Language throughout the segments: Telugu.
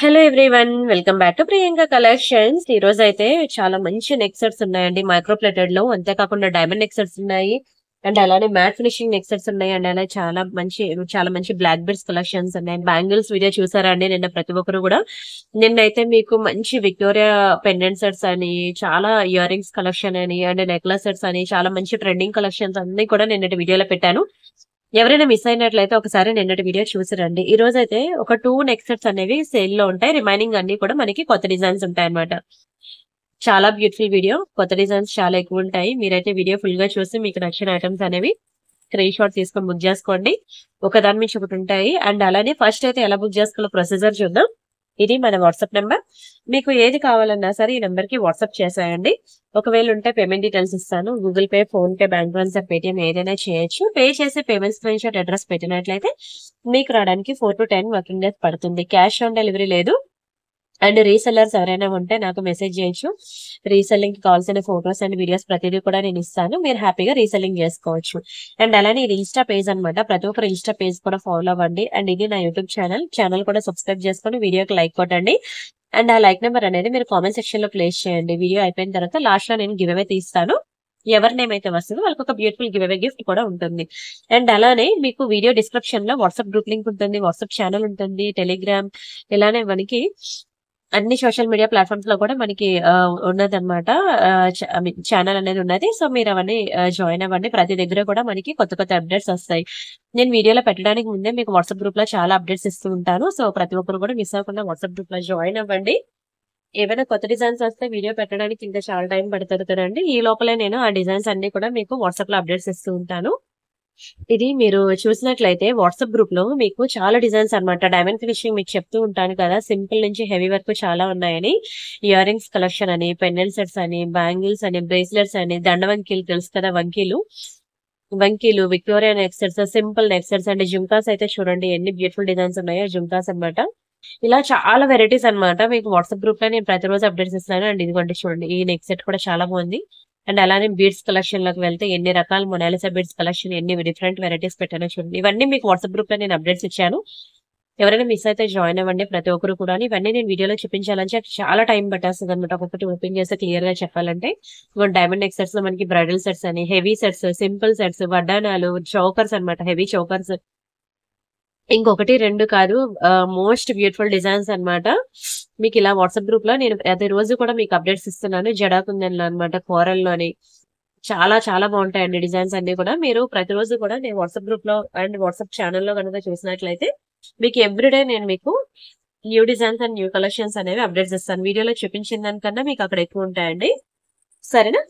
Hello everyone, welcome back to Priyanka collections. ఈ రోజు అయితే చాలా మంచి నెక్ సెట్స్ ఉన్నాయండి మైక్రో ప్లేటెడ్ లో. అంతేకాకుండా డైమండ్ నెక్ సెట్స్ ఉన్నాయి, అండ్ అలానే మ్యాట్ ఫినిషింగ్ నెక్ సెట్స్ ఉన్నాయి, అండ్ అలానే చాలా మంచి బ్లాక్ బెడ్స్ కలెక్షన్స్ ఉన్నాయి. బ్యాంగిల్స్ వీడియో చూసారా అండి నిన్న? ప్రతి ఒక్కరు కూడా నిన్నైతే మీకు మంచి విక్టోరియా పెండెంట్ సెట్స్ అని, చాలా ఇయర్ రింగ్స్ కలెక్షన్ అని, అండ్ నెక్లెస్ సెట్స్ అని, చాలా మంచి ట్రెండింగ్ కలెక్షన్స్ అన్ని కూడా నిన్నటి వీడియోలో పెట్టాను. ఎవరైనా మిస్ అయినట్లయితే ఒకసారి నిన్నటి వీడియో చూసి రండి. ఈ రోజు అయితే ఒక 2 నెక్ సెట్స్ అనేవి సేల్ లో ఉంటాయి. రిమైనింగ్ అన్ని కూడా మనకి కొత్త డిజైన్స్ ఉంటాయి అన్నమాట. చాలా బ్యూటిఫుల్ వీడియో, కొత్త డిజైన్స్ చాలా ఎక్కువ ఉంటాయి. మీరైతే వీడియో ఫుల్ గా చూసి మీకు నచ్చిన ఐటమ్స్ అనేవి స్క్రీన్ షాట్ తీసుకొని బుక్ చేసుకోండి. ఒకదాని నుంచి ఒకటి ఉంటాయి. అండ్ అలానే ఫస్ట్ అయితే ఎలా బుక్ చేసుకోవాలో ప్రొసీజర్ చూద్దాం. ఇది మన వాట్సాప్ నెంబర్. మీకు ఏది కావాలన్నా సరే ఈ నెంబర్ కి వాట్సాప్ చేసేయండి. ఒకవేళ ఉంటే పేమెంట్ డీటెయిల్స్ ఇస్తాను. Google pay, phone pay, bank transfer, Paytm ఏదైనా చేయొచ్చు. పే చేసి పేమెంట్ స్క్రీన్ షాట్ అడ్రస్ పెట్టినట్లయితే మీకు రావడానికి 4 to 10 వర్కింగ్ డేస్ పడుతుంది. క్యాష్ ఆన్ డెలివరీ లేదు. అండ్ రీసెల్లర్స్ ఎవరైనా ఉంటే నాకు మెసేజ్ చేయొచ్చు. రీసెల్లింగ్ కి కావాల్సిన ఫొటోస్ అండ్ వీడియోస్ ప్రతిదీ కూడా నేను ఇస్తాను. మీరు హ్యాపీగా రీసెల్లింగ్ చేసుకోవచ్చు. అండ్ అలానే ఇది ఇన్స్టా పేజ్ అనమాట. ప్రతి ఒక్కరు ఇన్స్టా పేజ్ కూడా ఫాలో అవ్వండి. అండ్ ఇది నా యూట్యూబ్ ఛానల్ కూడా సబ్స్క్రైబ్ చేసుకొని వీడియోకి లైక్ కొట్టండి. అండ్ ఆ లైక్ నెంబర్ అనేది మీరు కామెంట్ సెక్షన్ లో ప్లేస్ చేయండి. వీడియో అయిపోయిన తర్వాత లాస్ట్ లో నేను గివ్ అవే తీస్తాను. ఎవరి నేమ్ అయితే వస్తుందో వాళ్ళకి ఒక బ్యూటిఫుల్ గివ్ అవే గిఫ్ట్ కూడా ఉంటుంది. అండ్ అలానే మీకు వీడియో డిస్క్రిప్షన్ లో వాట్సాప్ గ్రూప్ లింక్ ఉంటుంది, వాట్సాప్ ఛానల్ ఉంటుంది, టెలిగ్రామ్, ఇలానే మనకి అన్ని సోషల్ మీడియా ప్లాట్ఫామ్స్ లో కూడా మనకి ఉన్నదన్నమాట. ఛానల్ అనేది ఉన్నది. సో మీరు అవన్నీ జాయిన్ అవ్వండి. ప్రతి దగ్గర కూడా మనకి కొత్త కొత్త అప్డేట్స్ వస్తాయి. నేను వీడియోలో పెట్టడానికి ముందే మీకు వాట్సాప్ గ్రూప్ లో చాలా అప్డేట్స్ ఇస్తూ ఉంటాను. సో ప్రతి ఒక్కరు కూడా మిస్ అవ్వకుండా వాట్సాప్ గ్రూప్ లో జాయిన్ అవ్వండి. ఏవైనా కొత్త డిజైన్స్ వస్తే వీడియో పెట్టడానికి ఇంకా చాలా టైం పడుతుంది కదండి. ఈ లోపలే నేను ఆ డిజైన్స్ అన్ని కూడా మీకు వాట్సాప్ లో అప్డేట్స్ ఇస్తూ ఉంటాను. ఇది మీరు చూసినట్లయితే వాట్సాప్ గ్రూప్ లో మీకు చాలా డిజైన్స్ అన్నమాట. డైమండ్ ఫినిషింగ్ మీకు చెప్తూ ఉంటాను కదా, సింపుల్ నుంచి హెవీ వరకు చాలా ఉన్నాయని. ఇయర్ రింగ్స్ కలెక్షన్ అని, పెండెంట్ సెట్స్ అని, బ్యాంగిల్స్ అని, బ్రేస్లెట్స్ అని, దండ వంకీలు తెలుసు కదా, వంకీలు, Victoria neck sets, simple neck sets and jhumkas అయితే చూడండి ఎన్ని బ్యూటిఫుల్ డిజైన్స్ ఉన్నాయో. జుంకాస్ అన్నమాట. ఇలా చాలా వెరైటీస్ అన్నమాట. మీకు వాట్సాప్ గ్రూప్ లో నేను ప్రతిరోజు అప్డేట్స్ ఇస్తాను. అండ్ ఇదిగోండి చూడండి, ఈ నెక్ సెట్ కూడా చాలా బాగుంది. అండ్ అలానే బీడ్స్ కలెక్షన్ లోకి వెళ్తే ఎన్ని రకాల మొనాలిసా బీడ్స్ కలెక్షన్, ఎన్ని డిఫరెంట్ వెరైటీస్ పెట్టానో చూడండి. ఇవన్నీ మీకు వాట్సాప్ గ్రూప్ లో నేను అప్డేట్స్ ఇచ్చాను. ఎవరైనా మిస్ అయితే జాయిన్ అవ్వండి ప్రతి ఒక్కరు కూడా. ఇవన్నీ నేను వీడియోలో చూపించాలంటే చాలా టైం పట్టేస్తుంది అనమాట. ఒక్కొక్కటి ఓపెన్ చేస్తే క్లియర్ గా చెప్పాలంటే. డైమండ్ నెక్ సెట్స్ లో మనకి బ్రైడల్ సెట్స్ అని, హెవీ సెట్స్, సింపుల్ సెట్స్, వడ్డానాలు, చౌకర్స్ అన్నమాట, హెవీ చౌకర్స్. ఇంకొకటి రెండు కాదు, మోస్ట్ బ్యూటిఫుల్ డిజైన్స్ అన్నమాట. మీకు ఇలా వాట్సాప్ గ్రూప్ లో నేను ప్రతి రోజు కూడా మీకు అప్డేట్స్ ఇస్తున్నాను. జడాకుందన్లో అనమాట, కోరల్లోని చాలా చాలా బాగుంటాయండి డిజైన్స్ అన్ని కూడా. మీరు ప్రతిరోజు కూడా నేను వాట్సాప్ గ్రూప్ లో అండ్ వాట్సాప్ ఛానల్లో కనుక చూసినట్లయితే మీకు ఎవ్రీడే నేను మీకు new designs and new collections అనేవి అప్డేట్స్ ఇస్తాను. వీడియోలో చూపించిన దానికన్నా మీకు అక్కడ ఎక్కువ ఉంటాయండి. సరేనా?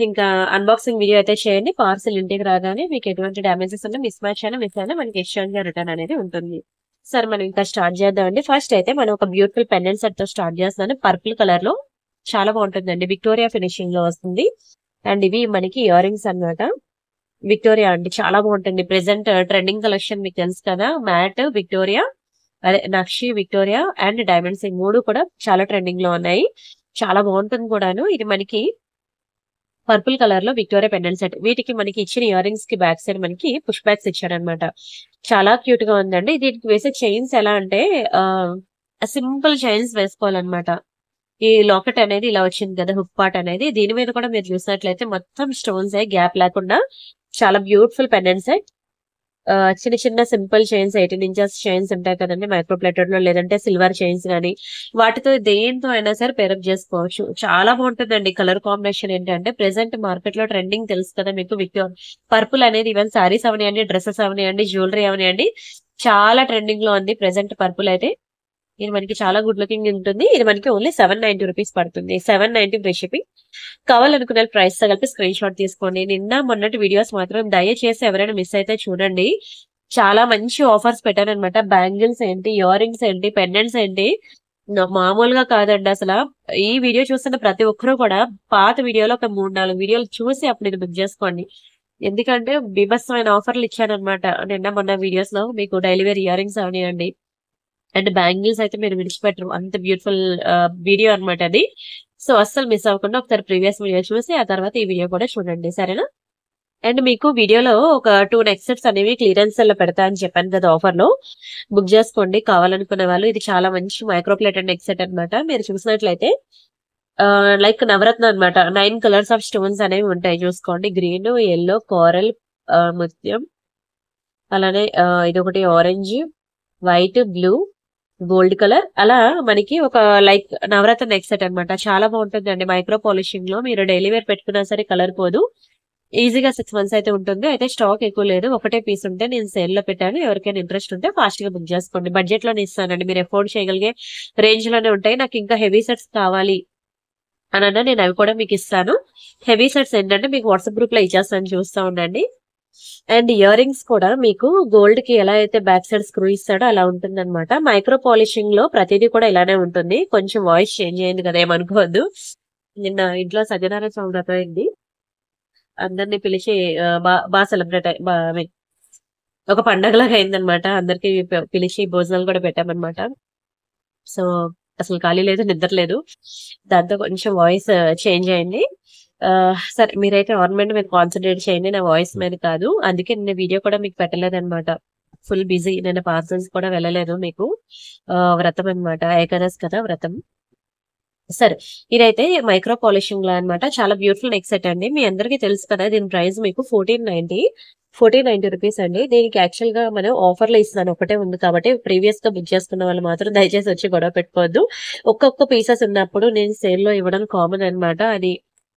ఇంకా అన్బాక్సింగ్ వీడియో అయితే చేయండి. పార్సల్ ఇంటికి రాగానే మీకు ఎటువంటి డ్యామేజెస్ ఉన్నా, మిస్ మ్యాచ్ అయినా మనకి ఎక్స్చేంజ్ గా రిటర్న్ అనేది ఉంటుంది. సరే మనం ఇంకా స్టార్ట్ చేద్దామండి. ఫస్ట్ అయితే మనం ఒక బ్యూటిఫుల్ పెండెంట్ సెట్ తో స్టార్ట్ చేస్తున్నాను. పర్పుల్ కలర్ లో చాలా బాగుంటుందండి. విక్టోరియా ఫినిషింగ్ లో వస్తుంది. అండ్ ఇవి మనకి ఇయర్ రింగ్స్ అనమాట. విక్టోరియా అండి, చాలా బాగుంటుంది. ప్రెసెంట్ ట్రెండింగ్ కలెక్షన్ మీకు తెలుసు కదా, మ్యాట్ విక్టోరియా, అదే నక్షి విక్టోరియా అండ్ డైమండ్స్, ఈ మూడు కూడా చాలా ట్రెండింగ్ లో ఉన్నాయి. చాలా బాగుంటుంది కూడాను. ఇది మనకి పర్పుల్ కలర్ లో విక్టోరియా పెండెంట్ సెట్. వీటికి మనకి ఇచ్చిన ఇయర్ రింగ్స్ కి బ్యాక్ సైడ్ మనకి పుష్ బ్యాక్స్ ఇచ్చారనమాట. చాలా క్యూట్ గా ఉందండి. దీనికి వేసే చైన్స్ ఎలా అంటే సింపుల్ చైన్స్ వేసుకోవాలన్నమాట. ఈ లాకెట్ అనేది ఇలా వచ్చింది కదా, హుక్ పార్ట్ అనేది. దీని మీద కూడా మీరు చూసినట్లయితే మొత్తం స్టోన్స్ గ్యాప్ లేకుండా చాలా బ్యూటిఫుల్ పెండెంట్ సెట్. చిన్న చిన్న సింపుల్ చైన్స్, 18 ఇంచెస్ చైన్స్ ఉంటాయి కదండి మైక్రో ప్లేటెడ్ లో, లేదంటే సిల్వర్ చైన్స్ కానీ, వాటితో దేంతో అయినా సరే పేరప్ చేసుకోవచ్చు. చాలా బాగుంటుందండి. కలర్ కాంబినేషన్ ఏంటంటే ప్రెసెంట్ మార్కెట్ లో ట్రెండింగ్ తెలుసు కదా మీకు, పర్పుల్ అనేది ఈవెన్ సారీస్ అవనియండి, డ్రెస్సెస్ అవనియండి, జ్యువెలరీ అవనియండి, చాలా ట్రెండింగ్ లో ఉంది ప్రెసెంట్ పర్పుల్ అయితే. ఇది మనకి చాలా గుడ్ లుకింగ్ ఉంటుంది. ఇది మనకి ఓన్లీ 790 రూపీస్ పడుతుంది. 790 ఫ్రీ షిప్పింగ్. కావాలనుకునే ప్రైస్ తో కలిపి స్క్రీన్ షాట్ తీసుకోండి. నిన్న మొన్నటి వీడియోస్ మాత్రం దయచేసి ఎవరైనా మిస్ అయితే చూడండి. చాలా మంచి ఆఫర్స్ పెట్టాను అనమాట. బ్యాంగిల్స్ ఏంటి, ఇయర్ రింగ్స్ ఏంటి, పెండెంట్స్ ఏంటి, మామూలుగా కాదండి అసలు. ఈ వీడియో చూస్తున్న ప్రతి ఒక్కరూ కూడా పాత వీడియోలో ఒక 3-4 వీడియోలు చూసి అప్పుడు ఇది బుక్ చేసుకోండి. ఎందుకంటే బీభత్సమైన ఆఫర్లు ఇచ్చానమాట నిన్న మొన్న వీడియోస్ లో. మీకు డైలీ వేర్ ఇయర్ రింగ్స్ అవనివ్వండి అండ్ బ్యాంగిల్స్ అయితే మీరు విడిచిపెట్టరు. అంత బ్యూటిఫుల్ వీడియో అనమాట అది. సో అస్సలు మిస్ అవ్వకుండా ఒకసారి ప్రీవియస్ వీడియో చూసి ఆ తర్వాత ఈ వీడియో కూడా చూడండి. సరేనా? అండ్ మీకు వీడియోలో ఒక 2 నెక్ సెట్స్ అనేవి క్లియరెన్స్ లో పెడతా అని చెప్పాను కదా ఆఫర్ లో. బుక్ చేసుకోండి కావాలనుకునే వాళ్ళు. ఇది చాలా మంచి మైక్రో ప్లేటెడ్ నెక్ సెట్ అన్నమాట. మీరు చూసినట్లయితే లైక్ నవరత్న అన్నమాట. 9 కలర్స్ ఆఫ్ స్టోన్స్ అనేవి ఉంటాయి చూసుకోండి. గ్రీన్, యెల్లో, కోరల్, ముత్యం, అలానే ఇదొకటి orange, white, blue, gold colour, అలా మనకి ఒక లైక్ నవరత్న నెక్ సెట్ అన్నమాట. చాలా బాగుంటుందండి. మైక్రో పాలిషింగ్ లో మీరు డైలీ వేర్ పెట్టుకున్నా సరే కలర్ పోదు. ఈజీగా 6 మంత్స్ అయితే ఉంటుంది. అయితే స్టాక్ ఎక్కువ లేదు. ఒకటే పీస్ ఉంటే నేను సేల్ లో పెట్టాను. ఎవరికైనా ఇంట్రెస్ట్ ఉంటే ఫాస్ట్ గా బుక్ చేసుకోండి. బడ్జెట్ లోనే ఇస్తానండి. మీరు ఎఫోర్డ్ చేయగలిగే రేంజ్ లోనే ఉంటాయి. నాకు ఇంకా హెవీ సెట్స్ కావాలి అనన్నా నేను అవి కూడా మీకు ఇస్తాను. హెవీ సెట్స్ ఏంటంటే మీకు వాట్సాప్ గ్రూప్ లో ఇచ్చేస్తాను, చూస్తా ఉండండి. అండ్ ఇయర్ రింగ్స్ కూడా మీకు గోల్డ్ కి ఎలా అయితే బ్యాక్ సైడ్ స్క్రూ ఇస్తాడో అలా ఉంటుంది అనమాట. మైక్రో పాలిషింగ్ లో ప్రతిదీ కూడా ఇలానే ఉంటుంది. కొంచెం వాయిస్ చేంజ్ అయింది కదా, ఏమనుకోవద్దు. నిన్న ఇంట్లో సత్యనారాయణ స్వామి వ్రతం అయింది. అందరినీ పిలిచి బాగా సెలబ్రేట్ ఒక పండగలాగా అయిందనమాట. అందరికి పిలిచి భోజనాలు కూడా పెట్టామన్నమాట. సో అసలు ఖాళీ లేదు, నిద్ర లేదు. దాంతో కొంచెం వాయిస్ చేంజ్ అయింది. సరే మీరైతే ఆర్నమెంట్ మీద కాన్సన్ట్రేట్ చేయండి, నా వాయిస్ మీద కాదు. అందుకే నిన్న వీడియో కూడా మీకు పెట్టలేదన్నమాట. Full busy. నిన్న పార్సల్స్ కూడా వెళ్ళలేదు మీకు. వ్రతం అన్నమాట, ఏకాదశి కదా వ్రతం. సరే ఇదైతే మైక్రో పాలిషింగ్ లో అన్నమాట. చాలా బ్యూటిఫుల్ నెక్ సెట్ అండి. మీ అందరికీ తెలుసు కదా, దీని ప్రైస్ మీకు 1490 రూపీస్ అండి. దీనికి యాక్చువల్ గా మనం ఆఫర్ లో ఇస్తున్నాను, ఒకటే ఉంది కాబట్టి. ప్రీవియస్ గా బుక్ చేసుకున్న వాళ్ళు మాత్రం దయచేసి వచ్చి గొడవ పెట్టుకోవద్దు. ఒక్కొక్క పీసెస్ ఉన్నప్పుడు నేను సేల్ లో ఇవ్వడం కామన్ అన్నమాట. అది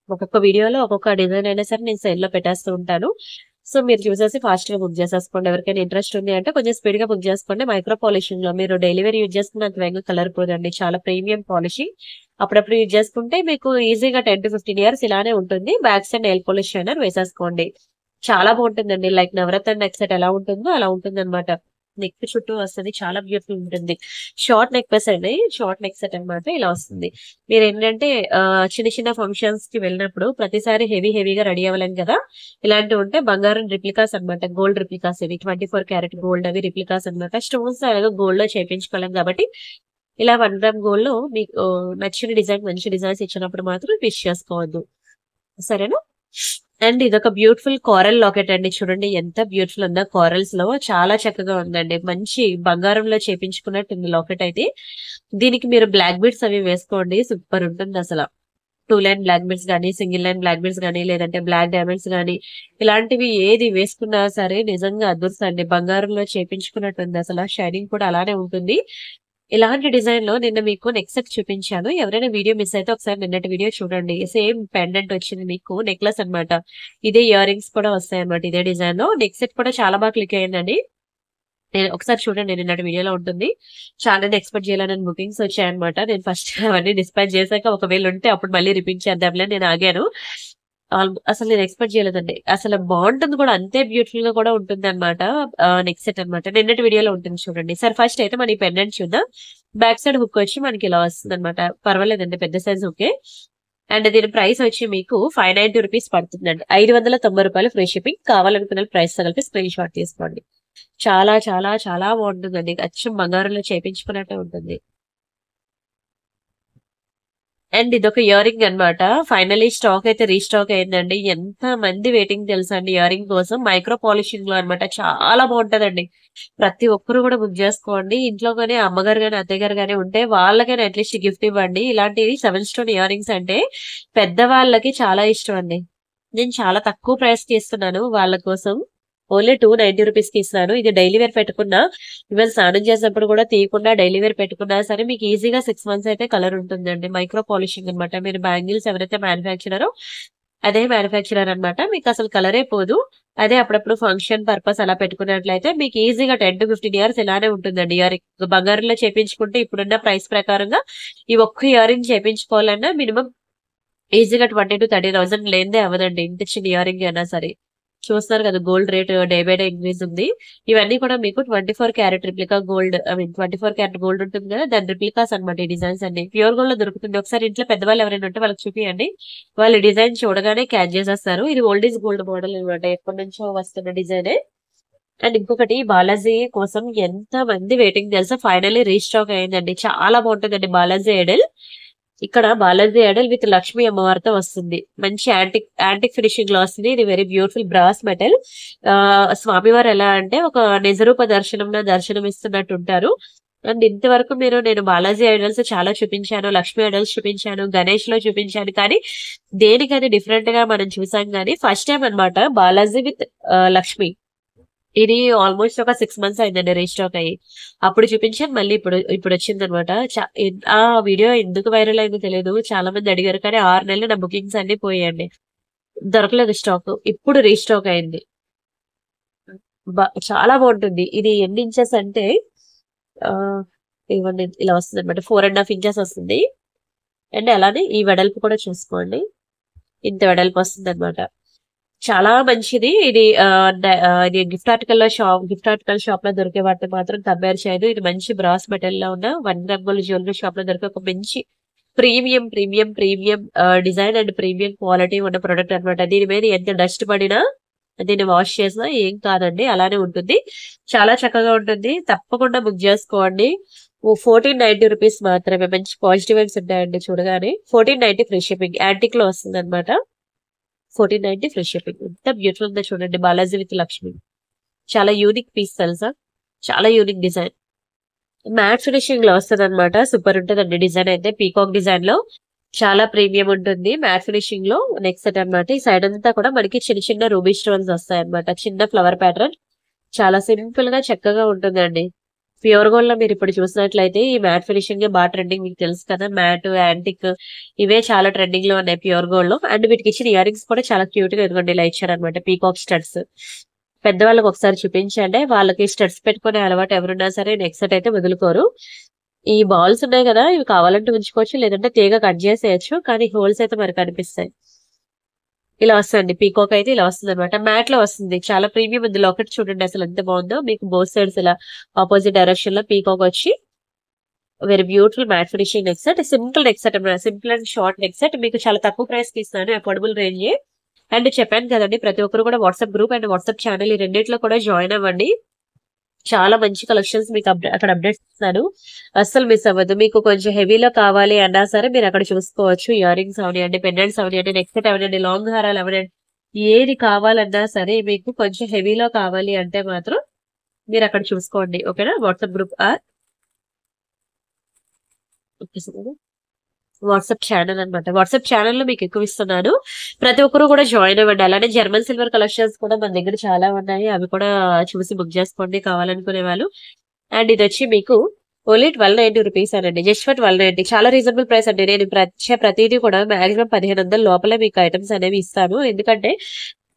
ఒక్కొక్క వీడియోలో ఒక్కొక్క డిజైన్ అయినా సరే నేను సేల్ లో పెట్టేస్తూ ఉంటాను. సో మీరు చూసేసి ఫాస్ట్ గా బుక్ చేసేసుకోండి. ఎవరికైనా ఇంట్రెస్ట్ ఉంది అంటే కొంచెం స్పీడ్ గా బుక్ చేసుకోండి. మైక్రో పాలిషింగ్ లో మీరు డైలీ వేర్ యూజ్ చేసుకున్నంత వేగంగా కలర్ పోదండి. చాలా ప్రీమియం పాలిషింగ్. అప్పుడప్పుడు యూజ్ చేసుకుంటే మీకు ఈజీగా 10 to 15 ఇయర్స్ ఇలానే ఉంటుంది. Back side nail polish shiner వేసేసుకోండి. చాలా బాగుంటుందండి. లైక్ నవరత్న నెక్ సెట్ ఎలా ఉంటుందో అలా ఉంటుంది అనమాట. నెక్ చుట్టూ వస్తుంది, చాలా బ్యూటిఫుల్ ఉంటుంది. షార్ట్ నెక్ పీస్ అండి, షార్ట్ నెక్ సెట్ అనమాట. ఇలా వస్తుంది. మీరు ఏంటంటే చిన్న చిన్న ఫంక్షన్స్ కి వెళ్ళినప్పుడు ప్రతిసారి హెవీగా రెడీ అవ్వలేం కదా. ఇలాంటివి ఉంటే బంగారం రిప్లికాస్ అనమాట. గోల్డ్ రిప్లికాస్ ఇవి 24 క్యారెట్ గోల్డ్ అవి రిప్లికాస్ అనమాట. స్టోన్స్ అలాగే గోల్డ్ లో చేయించుకోలేం కాబట్టి ఇలా 1 గ్రామ్ గోల్డ్ లో మీకు నచ్చిన డిజైన్, మంచి డిజైన్స్ ఇచ్చినప్పుడు మాత్రం విష్ చేసుకోవద్దు, సరేనా. అండ్ ఇదొక బ్యూటిఫుల్ కోరల్ లాకెట్ అండి. చూడండి ఎంత బ్యూటిఫుల్ ఉందో. కోరల్స్ లో చాలా చక్కగా ఉందండి. మంచి బంగారంలో చేపించుకున్నట్టు ఉంది లాకెట్ అయితే. దీనికి మీరు బ్లాక్ బీడ్స్ అవి వేసుకోండి, సూపర్ ఉంటుంది అసలు. 2 లైన్ బ్లాక్ బీడ్స్ కానీ, సింగిల్ లైన్ బ్లాక్ బీడ్స్ కానీ, లేదంటే బ్లాక్ డైమండ్స్ కానీ, ఇలాంటివి ఏది వేసుకున్నా సరే నిజంగా అదృష్టండి. బంగారంలో చేపించుకున్నట్టు ఉంది అసలు. షైనింగ్ కూడా అలానే ఉంటుంది. ఇలాంటి డిజైన్ లో నిన్న మీకు నెక్ సెట్ చూపించాను. ఎవరైనా వీడియో మిస్ అయితే ఒకసారి నిన్నటి వీడియో చూడండి. సేమ్ పెండెంట్ వచ్చింది మీకు, నెక్లెస్ అన్నమాట. ఇదే ఇయర్ రింగ్స్ కూడా వస్తాయి అన్నమాట ఇదే డిజైన్ లో. నెక్ సెట్ కూడా చాలా బాగా క్లిక్ అయ్యిందండి. నేను ఒకసారి చూడండి, నిన్నటి వీడియోలో ఉంటుంది. చాలా ఎక్స్పెక్ట్ చేయాలని బుకింగ్స్ వచ్చాయన్నమాట. నేను ఫస్ట్ అవన్నీ డిస్పాచ్ చేశాక ఒకవేళ ఉంటే అప్పుడు మళ్ళీ రిపీట్ చేద్దాంలే నేను ఆగాను. అసలు నేను ఎక్స్పెక్ట్ చేయలేదండి. అసలు బాగుంటుంది కూడా, అంతే బ్యూటిఫుల్ గా కూడా ఉంటుంది అనమాట. నెక్ సెట్ అనమాట. నిన్నటి వీడియోలో ఉంటుంది చూడండి. సరే ఫస్ట్ అయితే మన ఈ పెండెంట్ చూద్దాం. బ్యాక్ సైడ్ హుక్ వచ్చి మనకి ఇలా వస్తుంది అనమాట. పర్వాలేదండి, పెద్ద సైజ్ హుకే. అండ్ దీని ప్రైస్ వచ్చి మీకు 590 రూపీస్ పడుతుందండి. 590 రూపాయలు ఫ్రీ షిప్పింగ్. కావాలనుకున్న ప్రైస్ కలిపి స్క్రీన్ షాట్ తీసుకోండి. చాలా చాలా చాలా బాగుంటుందండి. అచ్చం బంగారంలో చేపించుకున్నట్టే ఉంటుంది. అండ్ ఇదొక ఇయర్ రింగ్ అనమాట. ఫైనలీ స్టాక్ అయితే రీస్టాక్ అయిందండి. ఎంత మంది వెయిటింగ్ తెలుసా అండి ఇయర్ రింగ్ కోసం. మైక్రో పాలిషింగ్ లో అనమాట. చాలా బాగుంటదండి. ప్రతి ఒక్కరు కూడా బుక్ చేసుకోండి. ఇంట్లో గానీ అమ్మగారు గానీ అత్తయ్య గారు గానీ ఉంటే వాళ్ళకైనా అట్లీస్ట్ గిఫ్ట్ ఇవ్వండి. ఇలాంటివి 7 స్టోన్ ఇయర్ రింగ్స్ అంటే పెద్దవాళ్ళకి చాలా ఇష్టం అండి. నేను చాలా తక్కువ ప్రైస్ కి ఇస్తున్నాను వాళ్ళ కోసం. ఓన్లీ 290 రూపీస్ కి ఇస్తున్నాను. ఇది డైలీ వేర్ పెట్టుకున్నా, ఇవాళ స్నానం చేసినప్పుడు కూడా తీయకుండా డైలీ వేర్ పెట్టుకున్నా సరే మీకు ఈజీగా 6 మంత్స్ అయితే కలర్ ఉంటుందండి. మైక్రో పాలిషింగ్ అనమాట. మీరు బ్యాంగిల్స్ ఎవరైతే మ్యానుఫ్యాక్చరరో అదే మ్యానుఫ్యాక్చరర్ అనమాట. మీకు అసలు కలరే పోదు. అదే అప్పుడప్పుడు ఫంక్షన్ పర్పస్ అలా పెట్టుకున్నట్లయితే మీకు ఈజీగా 10 to 15 ఇయర్స్ ఇలానే ఉంటుందండి. ఇయర్ రింగ్ బంగారంలో చేపించుకుంటే ఇప్పుడున్న ప్రైస్ ప్రకారంగా ఈ ఒక్క ఇయర్ రింగ్ చేపించుకోవాలన్నా మినిమం ఈజీగా 20 to 30,000 లేనిదే అవ్వదండి. ఇంత చిన్న ఇయర్ రింగ్ అయినా సరే. చూస్తున్నారు కదా, gold rate day by day increase ఉంది. ఇవన్నీ కూడా మీకు 24 carrot replica gold, 24 carat gold ఉంటుంది కదా, దాని రిప్లికాస్ అనమాట. ఈ డిజైన్స్ అన్ని ప్యూర్ గోల్డ్ లో దొరుకుతుంది. ఒకసారి ఇంట్లో పెద్దవాళ్ళు ఎవరైనా ఉంటే వాళ్ళకి చూపియండి. వాళ్ళు డిజైన్ చూడగానే క్యాచ్ చేసేస్తారు. ఇది ఓల్డ్ ఈజ్ గోల్డ్ మోడల్ అనమాట. ఎప్పటి నుంచో వస్తున్న డిజైనే. అండ్ ఇంకొకటి బాలాజీ కోసం ఎంత మంది వెయిటింగ్ తెలుసా. ఫైనల్లీ రీస్టాక్ అయిందండి. చాలా బాగుంటుందండి బాలాజీ ఐడల్. ఇక్కడ బాలాజీ ఐడల్ విత్ లక్ష్మీ అమ్మవారితో వస్తుంది. మంచి యాంటిక్ ఫినిషింగ్ లో వస్తుంది. ఇది వెరీ బ్యూటిఫుల్ బ్రాస్ మెటల్. స్వామివారు ఎలా అంటే ఒక నిజరూప దర్శనం ఇస్తున్నట్టు ఉంటారు. అండ్ ఇంతవరకు నేను బాలాజీ ఐడల్స్ చాలా చూపించాను, లక్ష్మీ ఐడల్స్ చూపించాను, గణేష్ లో చూపించాను. కానీ దేనికది డిఫరెంట్ గా మనం చూసాం. కానీ ఫస్ట్ టైం అన్నమాట బాలాజీ విత్ లక్ష్మి. ఇది ఆల్మోస్ట్ ఒక 6 మంత్స్ అయిందండి రీస్టాక్ అయ్యి. అప్పుడు చూపించాను, మళ్ళీ ఇప్పుడు వచ్చింది అనమాట. ఆ వీడియో ఎందుకు వైరల్ అయిందో తెలియదు, చాలా మంది అడిగారు. కానీ 6 నెలలు నా బుకింగ్స్ అన్ని పోయాయండి, దొరకలేదు స్టాక్. ఇప్పుడు రీస్టాక్ అయింది. చాలా బాగుంటుంది. ఇది ఎన్ని ఇంచెస్ అంటే ఆ ఇవన్నీ ఇలా వస్తుంది అనమాట. 4.5 ఇంచెస్ వస్తుంది. అండ్ అలానే ఈ వెడల్పు కూడా చూసుకోండి, ఇంత వెడల్పు వస్తుంది అనమాట. చాలా మంచిది ఇది. ఇది గిఫ్ట్ ఆర్టికల్ షాప్ లో దొరికే వాటిని మాత్రం కంపేర్ చేయదు. ఇది మంచి బ్రాస్ మెటల్ లో ఉన్న 1 గ్రామ్ గోల్డ్ జ్యువెలరీ షాప్ లో దొరికే ఒక మంచి premium design and premium quality ఉన్న ప్రొడక్ట్ అనమాట. దీని మీద ఎంత డస్ట్ పడినా, దీన్ని వాష్ చేసినా ఏం కాదండి, అలానే ఉంటుంది. చాలా చక్కగా ఉంటుంది. తప్పకుండా బుక్ చేసుకోండి. 1490 రూపీస్ మాత్రమే. మంచి పాజిటివ్ వైబ్స్ ఉంటాయండి చూడగానే. 1490 ఫ్రీ షిప్పింగ్. యాంటిక్ లో వస్తుంది అనమాట. 1490 ఫ్రీ షిప్పింగ్. ఎంత బ్యూటిఫుల్ ఉందో చూడండి. బాలాజీ విత్ లక్ష్మి. చాలా యూనిక్ పీస్ తెలుసా, చాలా యూనిక్ డిజైన్. మ్యాట్ ఫినిషింగ్ లో వస్తుంది అనమాట. సూపర్ ఉంటుందండి డిజైన్ అయితే. పీకాక్ డిజైన్ లో చాలా ప్రీమియం ఉంటుంది. మ్యాట్ ఫినిషింగ్ లో నెక్స్ట్ సెట్ అనమాట. ఈ సైడ్ అంతా కూడా మనకి చిన్న చిన్న రూబీ స్టోన్స్ వస్తాయి అనమాట. చిన్న ఫ్లవర్ ప్యాటర్న్. చాలా సింపుల్ గా చక్కగా ఉంటుందండి. ప్యూర్ గోల్డ్ లో మీరు ఇప్పుడు చూసినట్లయితే ఈ మ్యాట్ ఫినిషింగ్ బాగా ట్రెండింగ్, మీకు తెలుసు కదా. మ్యాట్, యాంటిక్ ఇవే చాలా ట్రెండింగ్ లో ఉన్నాయి ప్యూర్ గోల్డ్ లో. అండ్ వీటికి ఇచ్చిన ఇయర్ రింగ్స్ కూడా చాలా క్యూట్ గా ఇదిగోండి ఇలా ఇచ్చారు అనమాట. Peacock studs. పెద్దవాళ్ళకి ఒకసారి చూపించండి, వాళ్ళకి స్టడ్స్ పెట్టుకునే అలవాటు ఎవరున్నా సరే నెక్స్ట్ సెట్ అయితే వదులుకోరు. ఈ బాల్స్ ఉన్నాయి కదా, ఇవి కావాలంటే ఉంచుకోవచ్చు, లేదంటే తీగ కట్ చేసేయచ్చు. కానీ హోల్స్ అయితే మనకు కనిపిస్తాయి. ఇలా వస్తుంది పీకాక్ అయితే, ఇలా వస్తుంది అనమాట. మ్యాట్ లో వస్తుంది. చాలా ప్రీమియం ఉంది. లాకెట్ చూడండి అసలు ఎంత బాగుందో. మీకు బోత్ సైడ్స్ ఇలా ఆపోజిట్ డైరెక్షన్ లో పీకాక్ వచ్చి very beautiful matte finishing neck set. Simple neck set అనమాట. Simple and short neck set. మీకు చాలా తక్కువ ప్రైస్ కి ఇస్తాను, అఫోర్డబుల్ రేంజ్. అండ్ చెప్పాను కదండి, ప్రతి ఒక్కరు కూడా WhatsApp group and WhatsApp channel ఈ రెండిట్లో కూడా జాయిన్ అవ్వండి. చాలా మంచి కలెక్షన్స్ మీకు అక్కడ అప్డేట్ ఇస్తున్నాను. అస్సలు మిస్ అవ్వద్దు. మీకు కొంచెం హెవీలో కావాలి అన్నా సరే మీరు అక్కడ చూసుకోవచ్చు. ఇయర్ రింగ్స్ అవనివ్వండి, పెండెంట్స్ అవనివ్వండి, నెక్ సెట్ అవనివ్వండి, లాంగ్ హారాలు అవనివ్వండి, ఏది కావాలన్నా సరే మీకు కొంచెం హెవీలో కావాలి అంటే మాత్రం మీరు అక్కడ చూసుకోండి. ఓకేనా. వాట్సాప్ గ్రూప్ వాట్సాప్ ఛానల్ అనమాట. వాట్సాప్ ఛానల్ లో మీకు ఎక్కువ ఇస్తున్నాను. ప్రతి ఒక్కరు కూడా జాయిన్ అవ్వండి. అలానే జర్మన్ సిల్వర్ కలెక్షన్స్ కూడా మన దగ్గర చాలా ఉన్నాయి. అవి కూడా చూసి బుక్ చేసుకోండి కావాలనుకునే వాళ్ళు. అండ్ ఇది వచ్చి మీకు ఓన్లీ 1290 రూపీస్ అనండి. Just for 1290. చాలా రీజనబుల్ ప్రైస్ అండి. నేను ప్రతిదీ కూడా మాక్సిమం 1500 లోపలే మీకు ఐటమ్స్ అనేవి ఇస్తాను. ఎందుకంటే